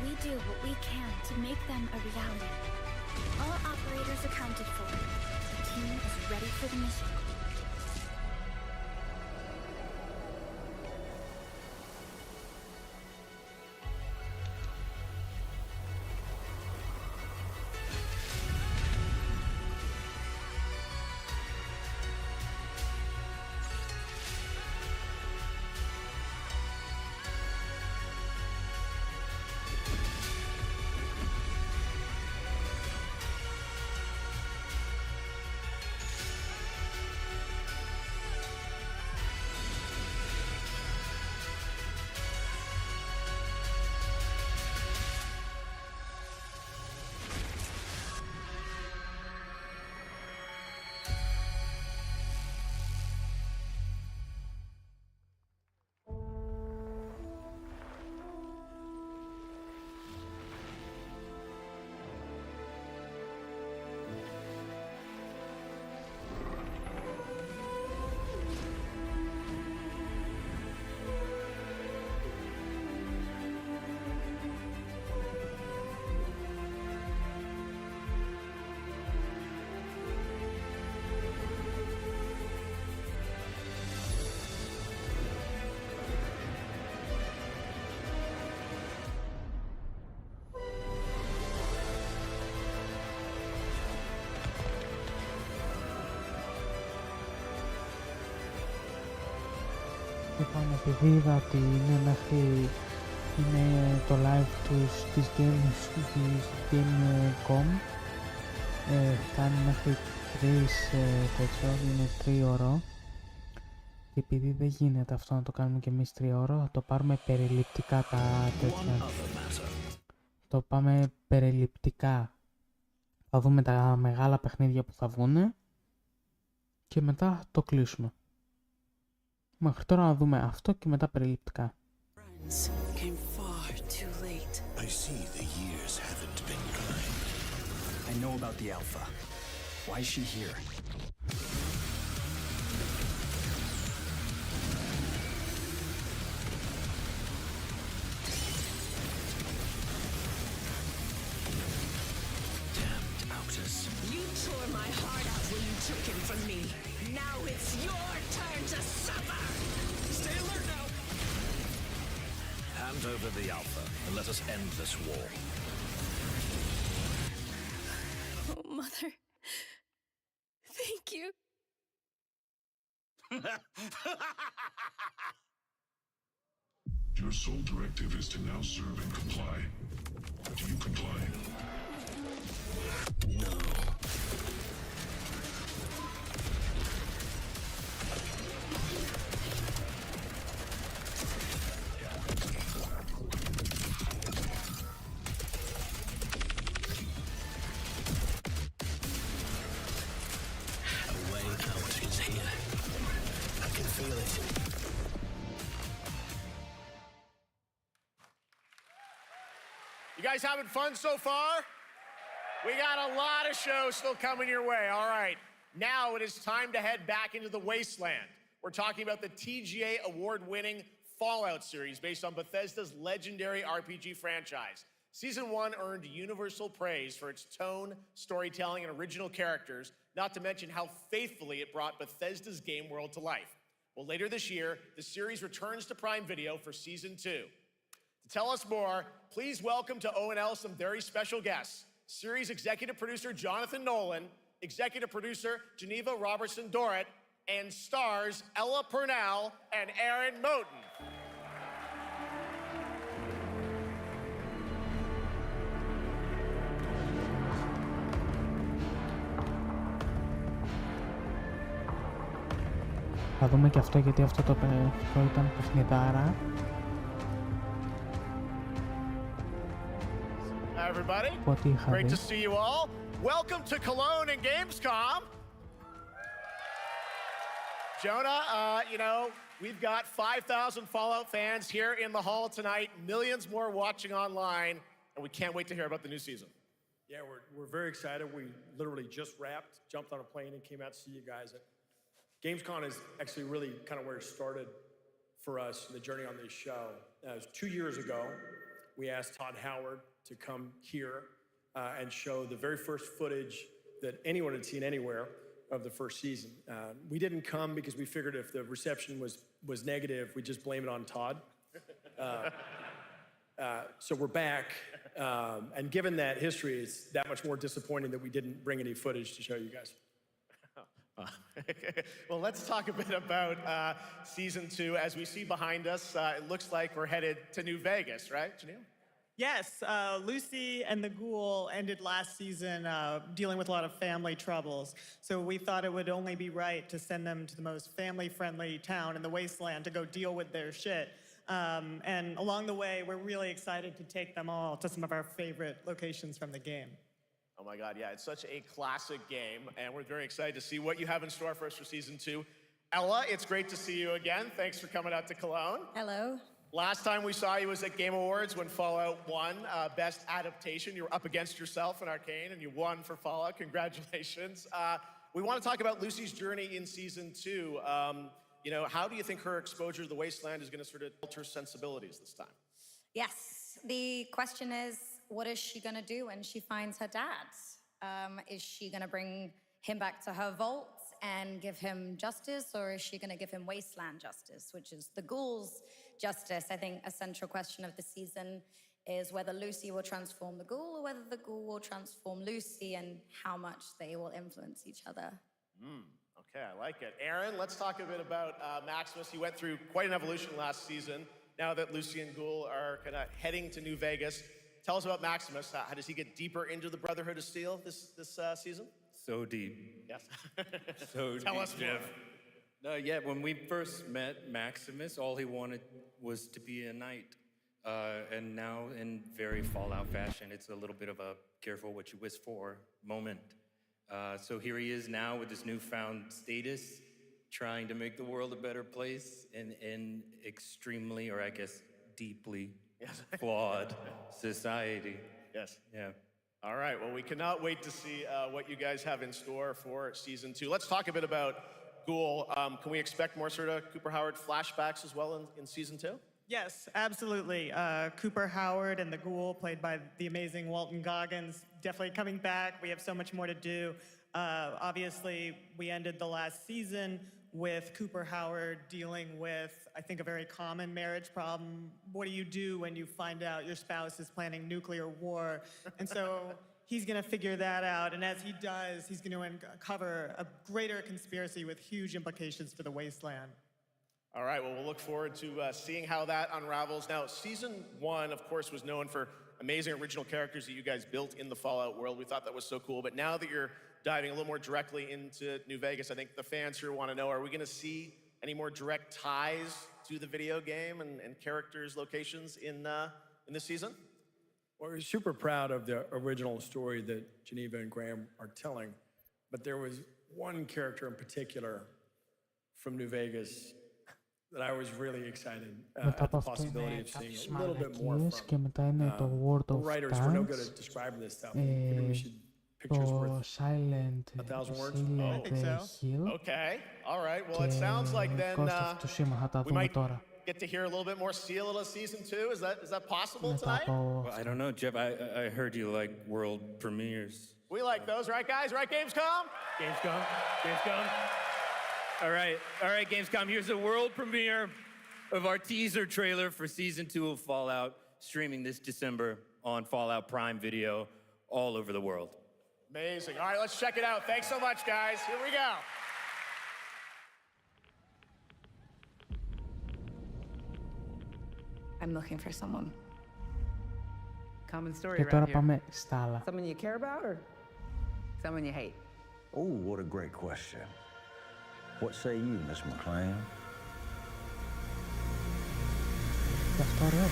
We do what we can to make them a reality. All operators accounted for. The team is ready for the mission. Λοιπόν, επειδή είδα ότι είναι μέχρι είναι το live τους της GAMESCOM, φτάνει μέχρι 3 τέτοιο, είναι 3 ώρο. Και επειδή δεν γίνεται αυτό να το κάνουμε και εμείς 3 ώρο, θα το πάρουμε περιληπτικά τα τέτοια. Το πάμε περιληπτικά. Θα δούμε τα μεγάλα παιχνίδια που θα βγουνε και μετά θα το κλείσουμε. Μέχρι τώρα να δούμε αυτό και μετά περιληπτικά. Came far too late. I see the years haven't been kind. I know about the Alpha. Why is she here? Damned Outus. You tore my heart out when you took him from me. Now it's your turn to suffer! Stay alert now! Hand over the Alpha and let us end this war. Oh, Mother. Thank you. Your sole directive is to now serve and comply. Do you comply? No. A way out is here. I can feel it. You guys having fun so far? We got a lot of shows still coming your way. All right, now it is time to head back into the wasteland. We're talking about the TGA award-winning Fallout series based on Bethesda's legendary RPG franchise. Season 1 earned universal praise for its tone, storytelling, and original characters, not to mention how faithfully it brought Bethesda's game world to life. Well, later this year, the series returns to Prime Video for Season 2. To tell us more, please welcome to ONL some very special guests. Series executive producer Jonathan Nolan, executive producer Geneva Robertson-Dorrit, and stars Ella Purnell and Aaron Moten. Θα δούμε και αυτό γιατί αυτό ήταν παιχνιδάρα. Everybody, great to see you all. Welcome to Cologne and Gamescom. Jonah, you know, we've got 5,000 Fallout fans here in the hall tonight, millions more watching online, and we can't wait to hear about the new season. Yeah, we're very excited. We literally just wrapped, jumped on a plane, and came out to see you guys. Gamescom is actually really kind of where it started for us, the journey on this show. It was 2 years ago. We asked Todd Howard to come here and show the very first footage that anyone had seen anywhere of the first season. We didn't come because we figured if the reception was negative, we'd just blame it on Todd. So we're back, and given that history, it's that much more disappointing that we didn't bring any footage to show you guys. Well, let's talk a bit about Season 2. As we see behind us, it looks like we're headed to New Vegas, right, Janelle? Yes, Lucy and the Ghoul ended last season dealing with a lot of family troubles. So we thought it would only be right to send them to the most family-friendly town in the wasteland to go deal with their shit. And along the way, we're really excited to take them all to some of our favorite locations from the game. Oh my God, yeah, it's such a classic game, and we're very excited to see what you have in store for us for Season 2. Ella, it's great to see you again. Thanks for coming out to Cologne. Hello. Last time we saw you was at Game Awards when Fallout won Best Adaptation. You were up against yourself in Arcane, and you won for Fallout. Congratulations. We want to talk about Lucy's journey in Season 2. You know, how do you think her exposure to the wasteland is going to sort of alter sensibilities this time? Yes, the question is, what is she going to do when she finds her dad? Is she going to bring him back to her vault and give him justice, or is she going to give him wasteland justice, which is the ghouls' justice? I think a central question of the season is whether Lucy will transform the ghoul or whether the ghoul will transform Lucy, and how much they will influence each other. Okay, I like it. Aaron, let's talk a bit about Maximus. He went through quite an evolution last season. Now that Lucy and Ghoul are kind of heading to New Vegas, tell us about Maximus. How does he get deeper into the Brotherhood of Steel this season? So deep. Yes. So Tell deep, us more. Jeff. Yeah, when we first met Maximus, all he wanted was to be a knight. And now, in very Fallout fashion, it's a little bit of a careful what you wish for moment. So here he is now with this newfound status, trying to make the world a better place in extremely, or I guess deeply, flawed society. Yes. Yeah. All right, well, we cannot wait to see what you guys have in store for Season 2. Let's talk a bit about Ghoul. Can we expect more sort of Cooper Howard flashbacks as well in Season 2? Yes, absolutely. Cooper Howard and the Ghoul, played by the amazing Walton Goggins, definitely coming back. We have so much more to do. Obviously, we ended the last season with Cooper Howard dealing with, I think, a very common marriage problem. What do you do when you find out your spouse is planning nuclear war? And so he's going to figure that out. And as he does, he's going to uncover a greater conspiracy with huge implications for the wasteland. All right, well, we'll look forward to seeing how that unravels. Now, Season 1, of course, was known for amazing original characters that you guys built in the Fallout world. We thought that was so cool. But now that you're diving a little more directly into New Vegas, I think the fans here want to know, are we going to see any more direct ties to the video game and characters, locations in this season? Well, we're super proud of the original story that Geneva and Graham are telling. But there was one character in particular from New Vegas that I was really excited at the possibility of seeing a little bit more from. Και μετά είναι το World of Writers were no good Tanks, at describing this stuff. Maybe we should pictures το worth Silent Hill Okay, all right. Well, it sounds like then Ghost of Tsushima θα τα we δούμε might τώρα. get to hear a little bit more, see a little season 2. Is that possible Μετά tonight? από... Well, I don't know, Jeff. I heard you like world premieres. We like those, right, guys? Right, Gamescom? Gamescom. All right, Gamescom. Here's a world premiere of our teaser trailer for Season 2 of Fallout, streaming this December on Fallout Prime Video all over the world. Amazing. All right, let's check it out. Thanks so much, guys. Here we go. I'm looking for someone. Common story Και τώρα around here. πάμε στα άλλα. Someone you care about or someone you hate? Oh, what a great question. What say you, Miss McLean? Και αυτό ωραίο.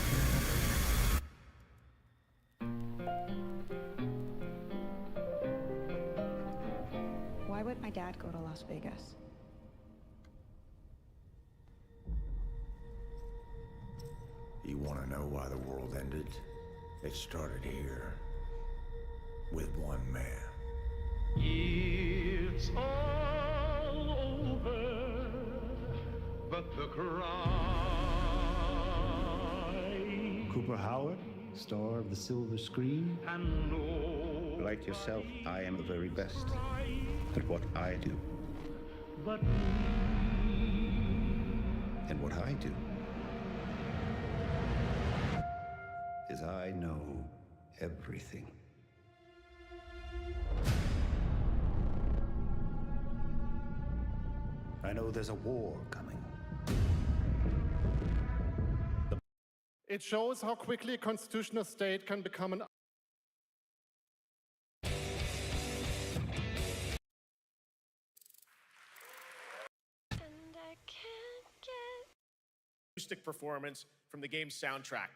Why would my dad go to Las Vegas? You want to know why the world ended? It started here with one man. It's all over, but the cry. Cooper Howard, star of the silver screen. And no, Like yourself, I am the very best at what I do. but And what I do is I know everything. I know there's a war coming. It shows how quickly a constitutional state can become an Acoustic performance from the game's soundtrack.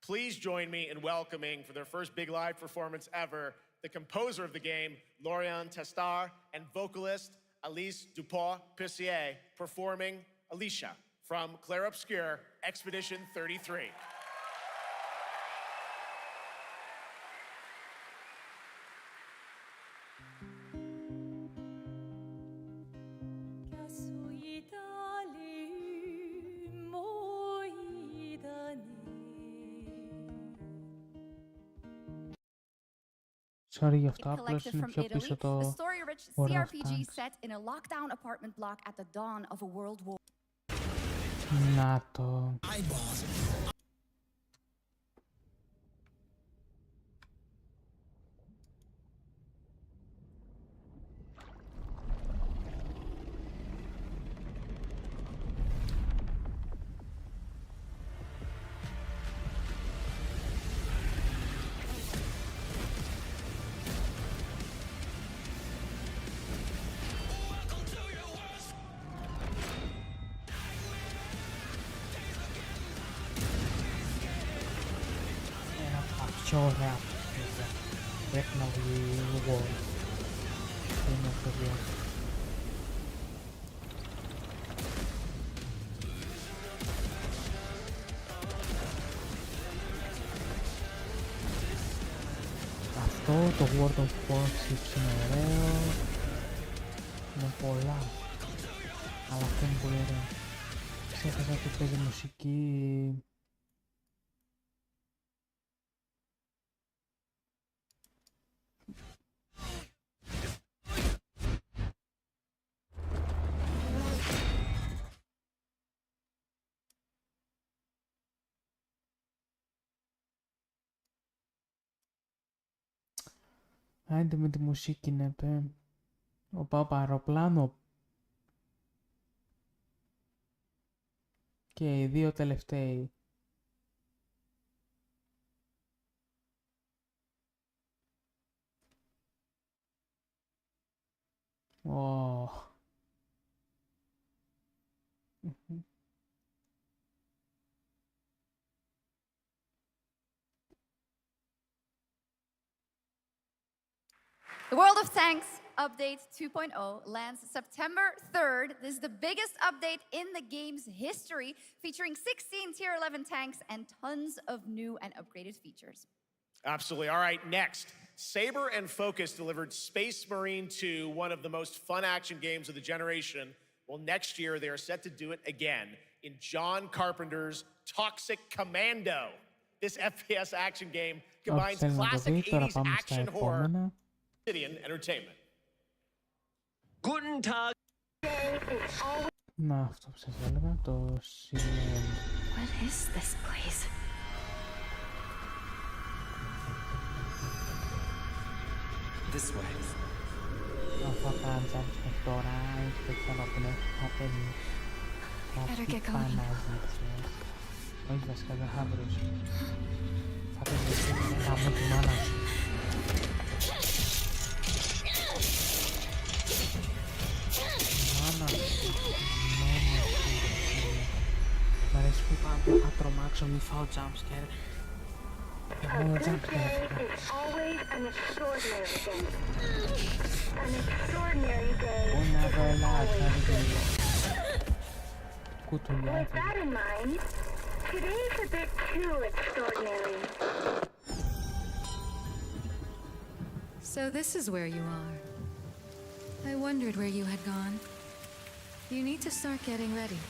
Please join me in welcoming, for their first big live performance ever, the composer of the game, Lauriane Testar, and vocalist Alice Dupont-Pissier, performing Alicia from Clair Obscur, Expedition 33. Sorry γι' αυτό, απλώς Collective είναι from πιο Italy, πίσω a το story-rich World of CRPG Tanks. set in a lockdown apartment block at the dawn of a world war. Να το... Πιο ωραία παιχνίδια. Πρέπει να βγει World. Είναι αυτό. Αυτό το World of Warships είναι ωραίο. Είναι πολλά. Αλλά αυτό είναι πολύ ωραίο. Ξέχασα ότι παίζει μουσική. Άντε με τη μουσική ναι πέ. Οπα αεροπλάνο. Και οι δύο τελευταίοι. Oh. The World of Tanks Update 2.0 lands September 3rd. This is the biggest update in the game's history, featuring 16 Tier 11 tanks and tons of new and upgraded features. Absolutely. All right, next. Saber and Focus delivered Space Marine 2, one of the most fun action games of the generation. Well, next year, they are set to do it again in John Carpenter's Toxic Commando. This FPS action game combines classic 80s action horror and Obsidian Entertainment. Guten Tag. Να, αυτό που σας έλεγα, το CM. What is this place? This way. Αυτά τα jumps μέχρι τώρα, έχετε ξέρω που είναι κάτι Παναγίτες. Όχι βασικά δεν θα βρεις. Θα πες εσύ να μου τη μάνα σου. Μάνα σου. Μ' αρέσει που πάντα θα τρομάξω, μη φάω jumpscare. Εγώ είναι jumpscare. Una velata di With that in mind, today's a bit too extraordinary. So this is where you are. I wondered where you had gone. You need to start getting ready.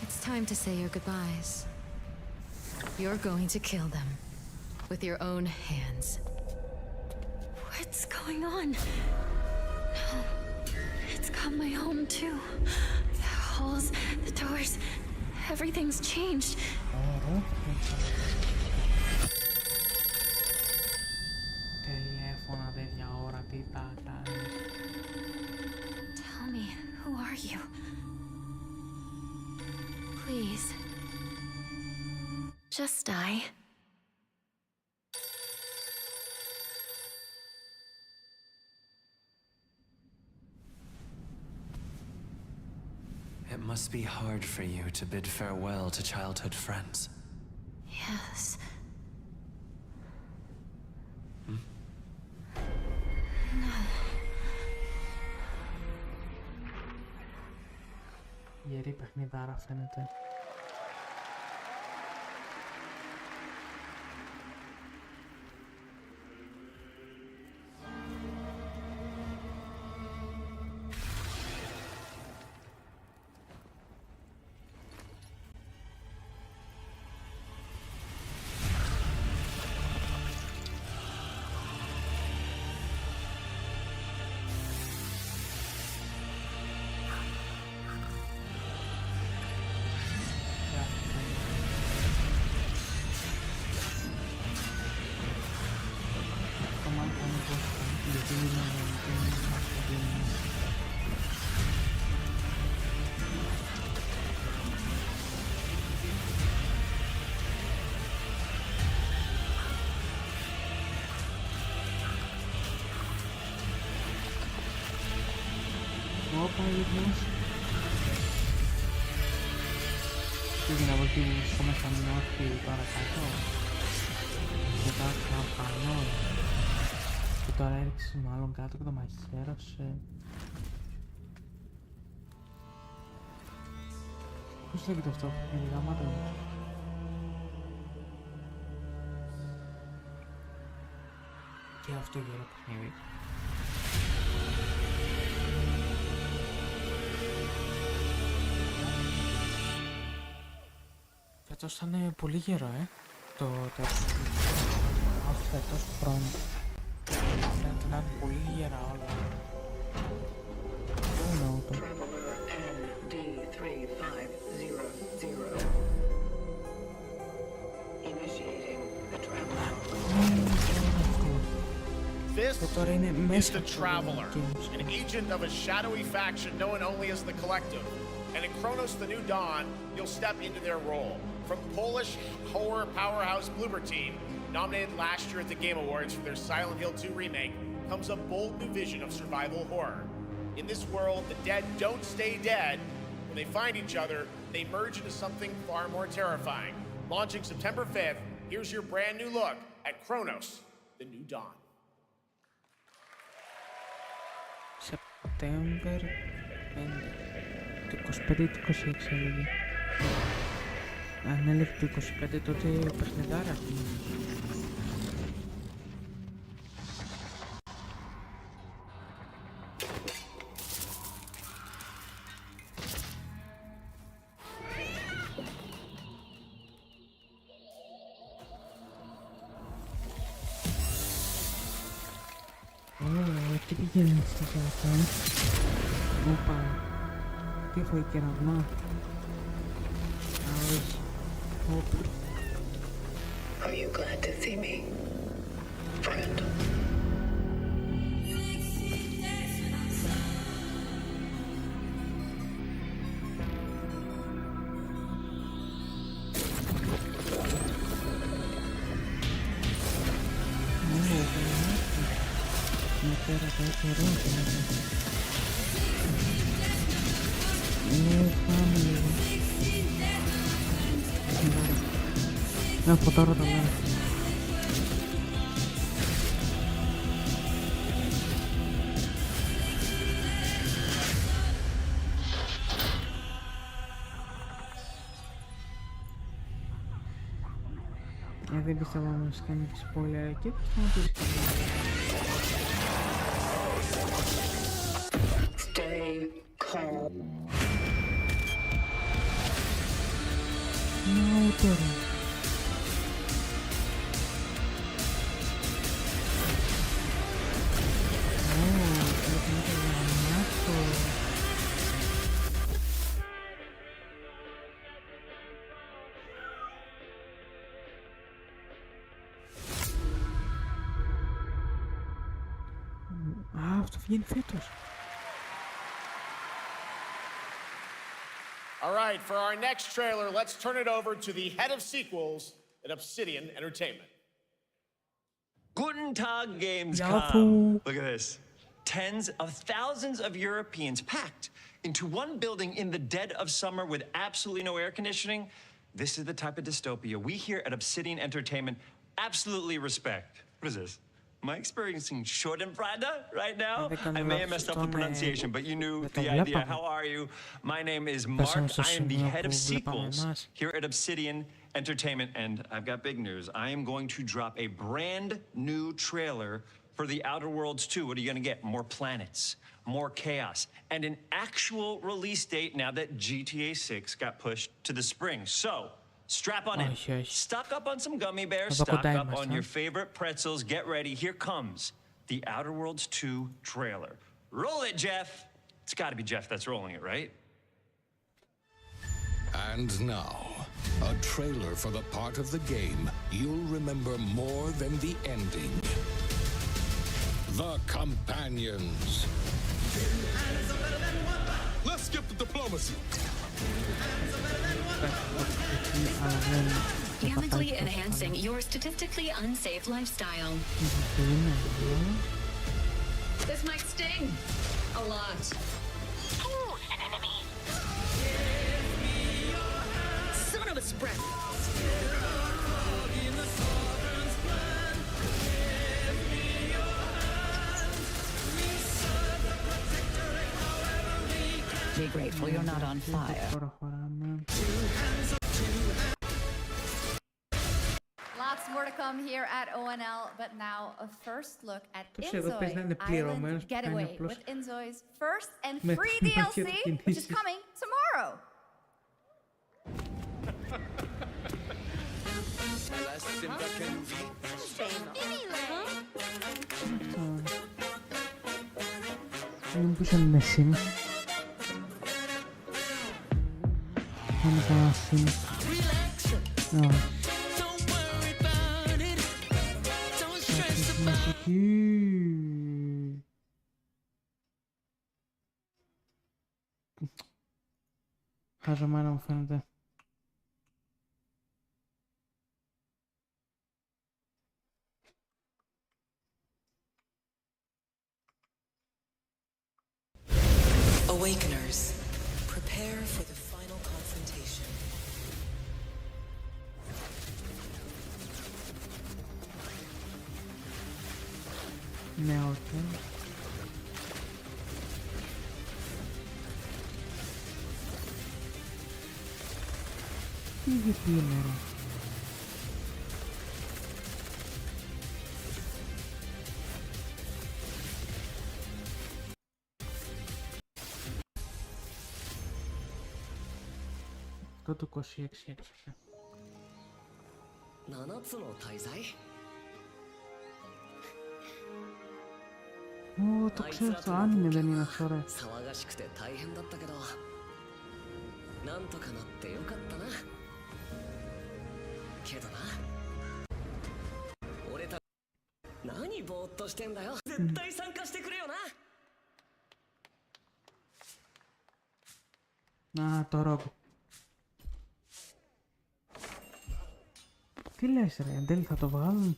It's time to say your goodbyes. You're going to kill them with your own hands. What's going on? No. It's got my home too. The halls, the doors, everything's changed. Τηλέφωνα τέτοια ώρα, τι τα κάνεις. Tell me, who are you? Please. Just die. It must be hard for you to bid farewell to childhood friends. Yes. No. Γερή παιχνιδάρα φαίνεται. Όπα, ύπνος. Τι γίνεται εκεί που βρισκόμαι σαν νότι παρακάτω. Και τώρα ξαναπάνω. Και τώρα έριξε μάλλον κάτω και το μαχαίρωσε. Πώς λέγεται αυτό, είναι γαμάτα όμως. Και αυτό γερό παιχνίδι. Φέτος θα είναι πολύ γερό, το φέτος χρόνο. Φαίνεται να είναι πολύ γερά όλα. Δεν εννοώ το. This is the Traveler, an agent of a shadowy faction known only as the Collective. And in Kronos the New Dawn, you'll step into their role. From Polish horror powerhouse Bloober Team, nominated last year at the Game Awards for their Silent Hill 2 remake, comes a bold new vision of survival horror. In this world, the dead don't stay dead. When they find each other, they merge into something far more terrifying. Launching September 5th, here's your brand new look at Kronos, the New Dawn. September 5. Το 25-26 έλεγε. Αν έλεγε το 25 τότε παιχνιδάρα. Τι πηγαίνει στο κερατό. Οπα. Τι έχω κεραυνά. Όχι. Όπλο. Are you glad to see me, friend? Από τώρα το λέω. Δεν πιστεύω να μας κάνει και spoiler και θα μου πεις Stay calm. No, τώρα. Αυτό βγαίνει φέτος. All right, for our next trailer, let's turn it over to the head of sequels at Obsidian Entertainment. Guten Tag, Zapo. Gamescom. Look at this. Tens of thousands of Europeans packed into one building in the dead of summer with absolutely no air conditioning. This is the type of dystopia we here at Obsidian Entertainment absolutely respect. What is this? Am I experiencing Schadenfreude right now? I may have messed up the pronunciation, but you knew the idea. How are you? My name is Mark. I am the head of sequels here at Obsidian Entertainment, and I've got big news. I am going to drop a brand new trailer for The Outer Worlds 2. What are you going to get? More planets, more chaos, and an actual release date now that GTA 6 got pushed to the spring. So, strap on in. Stock up on some gummy bears, stock up on your favorite pretzels. Get ready. Here comes The Outer Worlds 2 trailer. Roll it, Jeff. It's got to be Jeff that's rolling it, right? And now, a trailer for the part of the game you'll remember more than the ending. The Companions. Let's skip the diplomacy. Chemically enhancing your statistically unsafe lifestyle. This might sting a lot. Ooh, an enemy. Son of a spread. Be grateful you're not on fire. Lots more to come here at ONL, but now a first look at εδώ παίζει να είναι πληρωμένος που κάνει Getaway απλώς with Inzoi's first and με free την DLC, μάχη which is κινήσεις. coming tomorrow. Δεν πούσαν με Sims. Πάμε κανένα Sims. Όχι. χαζομάρα μου φαίνεται. Awakeners, prepare for the final confrontation. Ναι, όχι. Τι είναι ρε. Αυτό το 26 έξω. Ω, το ξέρω, το άνιμε δεν είναι αυτό ρε. Α, το ρόμπ. Τι λες ρε, εν τέλει θα το βγάλουν.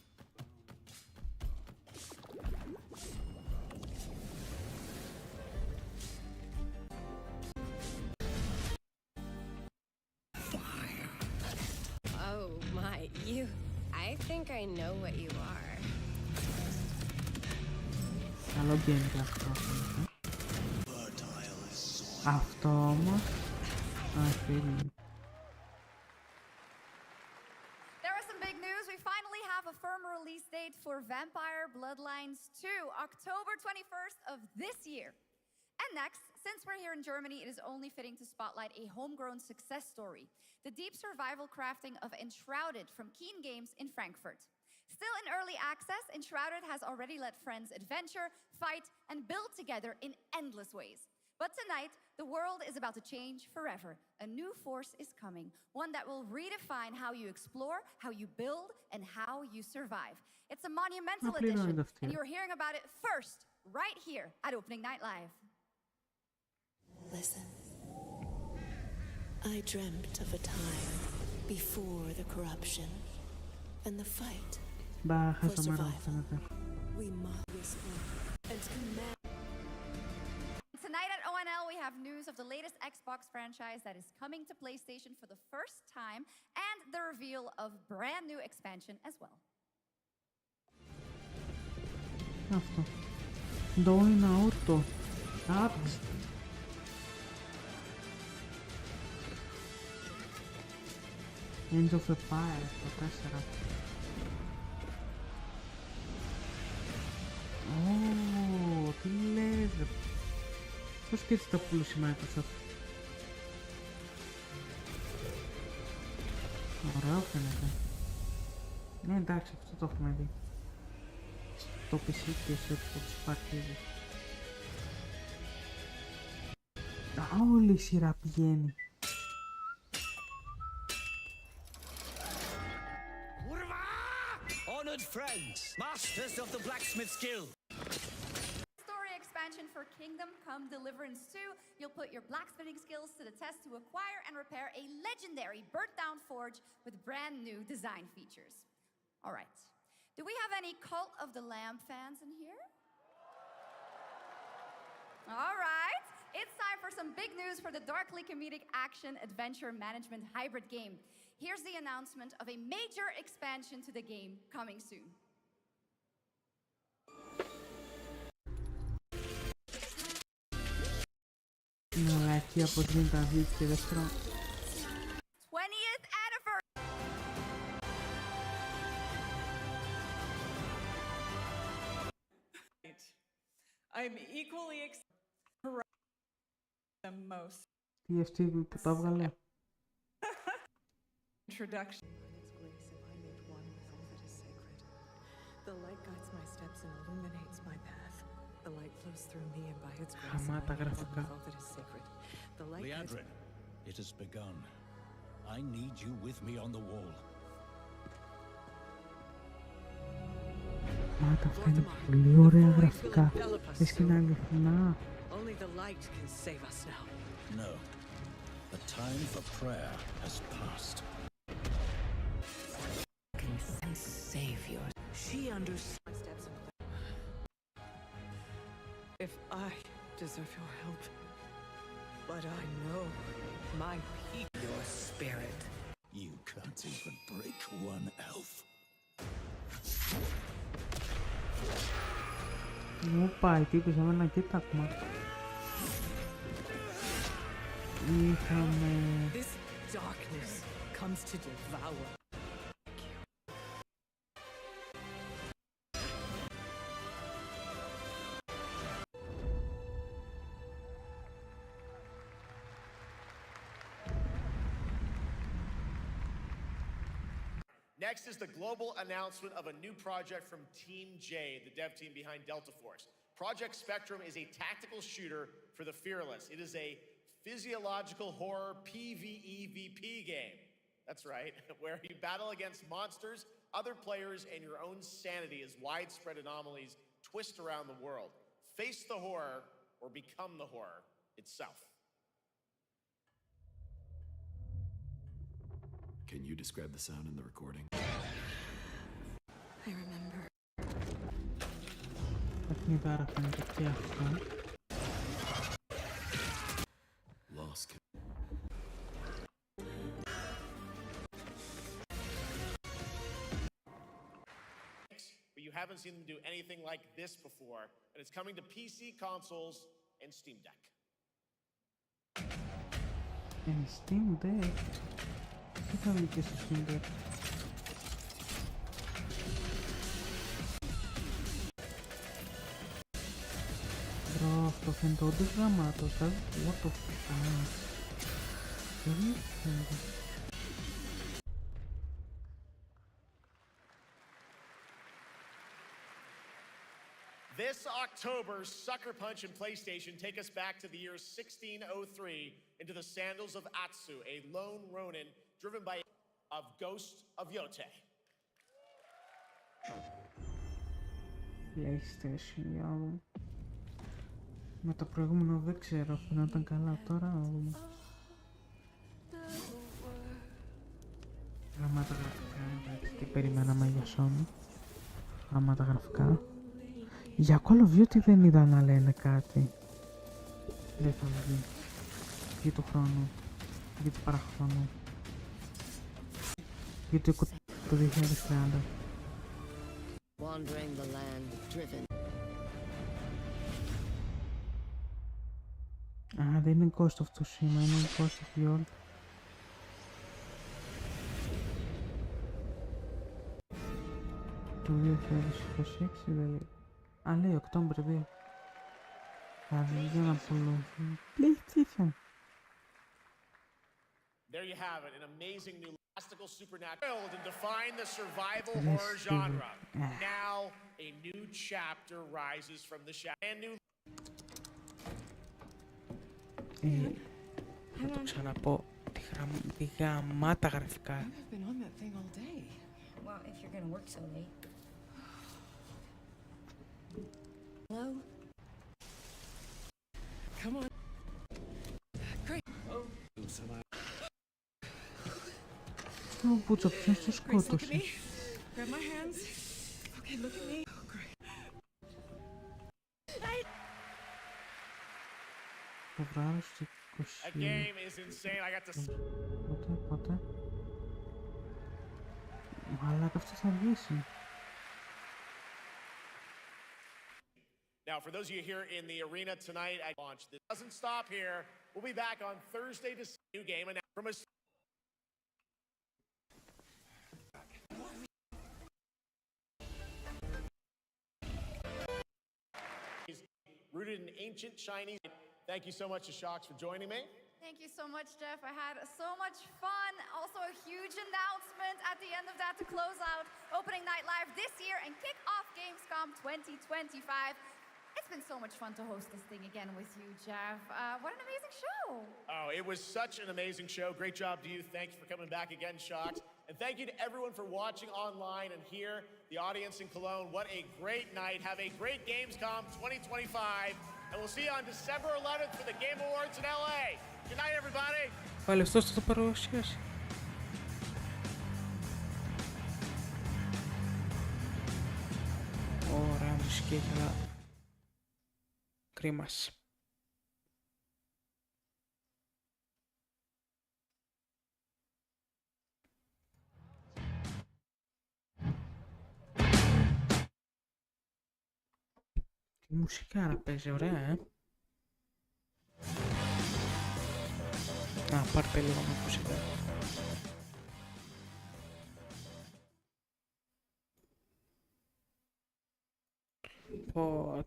Oh my, you... I think I know what you are. Καλό gameplay αυτό. Αυτό όμως... φίλοι. Firm release date for Vampire Bloodlines 2, October 21st of this year. And next, since we're here in Germany, it is only fitting to spotlight a homegrown success story, the deep survival crafting of Enshrouded from Keen Games in Frankfurt. Still in early access, Enshrouded has already let friends adventure, fight, and build together in endless ways. But tonight, the world is about to change forever. A new force is coming, one that will redefine how you explore, how you build, and how you survive. It's a monumental edition, and you're hearing about it first, right here at Opening Night Live. Listen. I dreamt of a time before the corruption and the fight for survival. We must whisper and command. Tonight at ONL, we have news of the latest Xbox franchise that is coming to PlayStation for the first time, and the reveal of brand new expansion as well. Αυτό. Going out. Apps. End of Empire, το 4. Ω, τι λες ρε. Πώς και έτσι το πουλούσε η Microsoft. Ωραίο φαίνεται. Ναι, εντάξει, αυτό το έχουμε δει. Στο PC και σε Xbox παρτίδες. Όλη η σειρά πηγαίνει. Honored friends, masters of the blacksmith skill. Story expansion for Kingdom Come Deliverance 2. You'll put your blacksmithing skills to the test to acquire and repair a legendary burnt-down forge with brand new design features. All right. Do we have any Cult of the Lamb fans in here? All right. It's time for some big news for the darkly comedic action adventure management hybrid game. Here's the announcement of a major expansion to the game coming soon. Μαλακία πως γίνει τα βίντεο και δεύτερο. 20th anniversary. I'm equally excited the most. Τι αυτή που τα έβγαλε. Introduction. The light guides my steps and illuminates my path. The light flows through me, and by its grace, Χαμά τα I γραφικά. all that is sacred. The light guides... Leandrin, it has begun. I need you with me on the wall. Μα τα αυτά είναι πολύ ωραία γραφικά. Θες και είναι αληθινά. Only the light can save us now. No. The time for prayer has passed. Can save your. She understands my steps. If I deserve your help, but I know my people, your spirit. You can't even break one elf. Οπα, οι τύποι είχαμε ένα κοίταγμα. Είχαμε... This darkness comes to devour. Next is the global announcement of a new project from Team J, the dev team behind Delta Force. Project Spectrum is a tactical shooter for the fearless. It is a physiological horror PvEVP game. That's right, where you battle against monsters, other players, and your own sanity as widespread anomalies twist around the world. Face the horror or become the horror itself. Can you describe the sound in the recording? I remember. Παιχνιδάρα φαίνεται και αυτό. Lost. But you haven't seen them do anything like this before, and it's coming to PC, consoles, and Steam Deck. And Steam Deck. Τι θα βγει και στο Steam Deck. Μπρο, αυτό φαίνεται όντως γραμμάτος. What the fuck. Τι φαίνεται. This October, Sucker Punch and PlayStation take us back to the year 1603 into the sandals of Atsu, a lone ronin driven by of Ghost of Yotei. PlayStation, για να δούμε. Με το προηγούμενο δεν ξέρω, φαινόταν καλά τώρα, να δούμε. Γραμμάτα γραφικά, εντάξει, τι περιμέναμε για Sony. Γραμμάτα γραφικά. Για Call of Duty δεν είδα να λένε κάτι. Δεν θα βγει. Για του χρόνου. Για του παραχρόνου. Για το 2030. Wandering the land, driven. Α, δεν είναι Ghost of Tsushima, είναι Ghost of War. Το 2026 δεν λέει. Α, λέει Οκτώβριο 2. Θα βγει ένα πολλό. PlayStation. There you have it, an amazing new mystical supernatural to define the survival horror genre. Now, a new chapter rises from the shadow. And new. Να το ξαναπώ. Τι γαμάτα γραφικά. I've been on that thing all day. Well, if you're gonna work so late. Hello? Come on. Great. Ο Μπούτσο, ποιος το σκότωσε. Grab my hands. Okay, look at me. Oh, great. Φεβράριος 20. That game is insane. I got to. Πότε. Μαλάκα, αυτό θα αργήσει. Now, for those of you here in the arena tonight at launch, this doesn't stop here. We'll be back on Thursday to see a new game from a. Rooted in ancient Chinese. Thank you so much to Shocks for joining me. Thank you so much, Jeff. I had so much fun. Also, a huge announcement at the end of that to close out opening night live this year and kick off Gamescom 2025. It's been so much fun to host this thing again with you, Jeff. What an amazing show. Oh, it was such an amazing show. Great job to you. Thank you for coming back again, Shocks. And thank you to everyone for watching online and here, the audience in Cologne. What a great night. Have a great Gamescom 2025. And we'll see you on December 11th for the Game Awards in LA. Good night, everybody. Πάλι αυτός θα το παρουσιάσει. Ωραία μουσική, αλλά κρίμας. Τι μουσικάρα παίζει, ωραία, Α, πάρτε λίγο με μουσικά.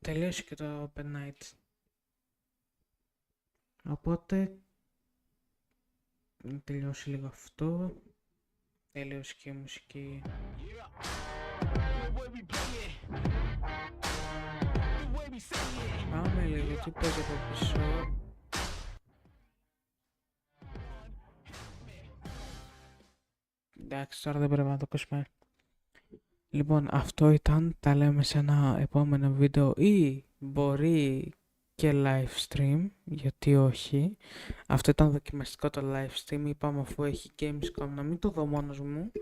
Τελείωσε και το Open Night. Οπότε να τελειώσει λίγο αυτό. Τελείωσε και η μουσική. Πάμε λίγο, τι παίζει από πίσω. Εντάξει, τώρα δεν πρέπει να το ακούσουμε. Λοιπόν, αυτό ήταν, τα λέμε σε ένα επόμενο βίντεο ή μπορεί και live stream, γιατί όχι. Αυτό ήταν δοκιμαστικό το live stream, είπαμε αφού έχει Gamescom να μην το δω μόνος μου,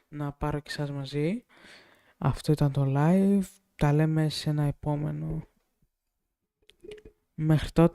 να πάρω και εσάς μαζί. Αυτό ήταν το live, τα λέμε σε ένα επόμενο. Μέχρι τότε.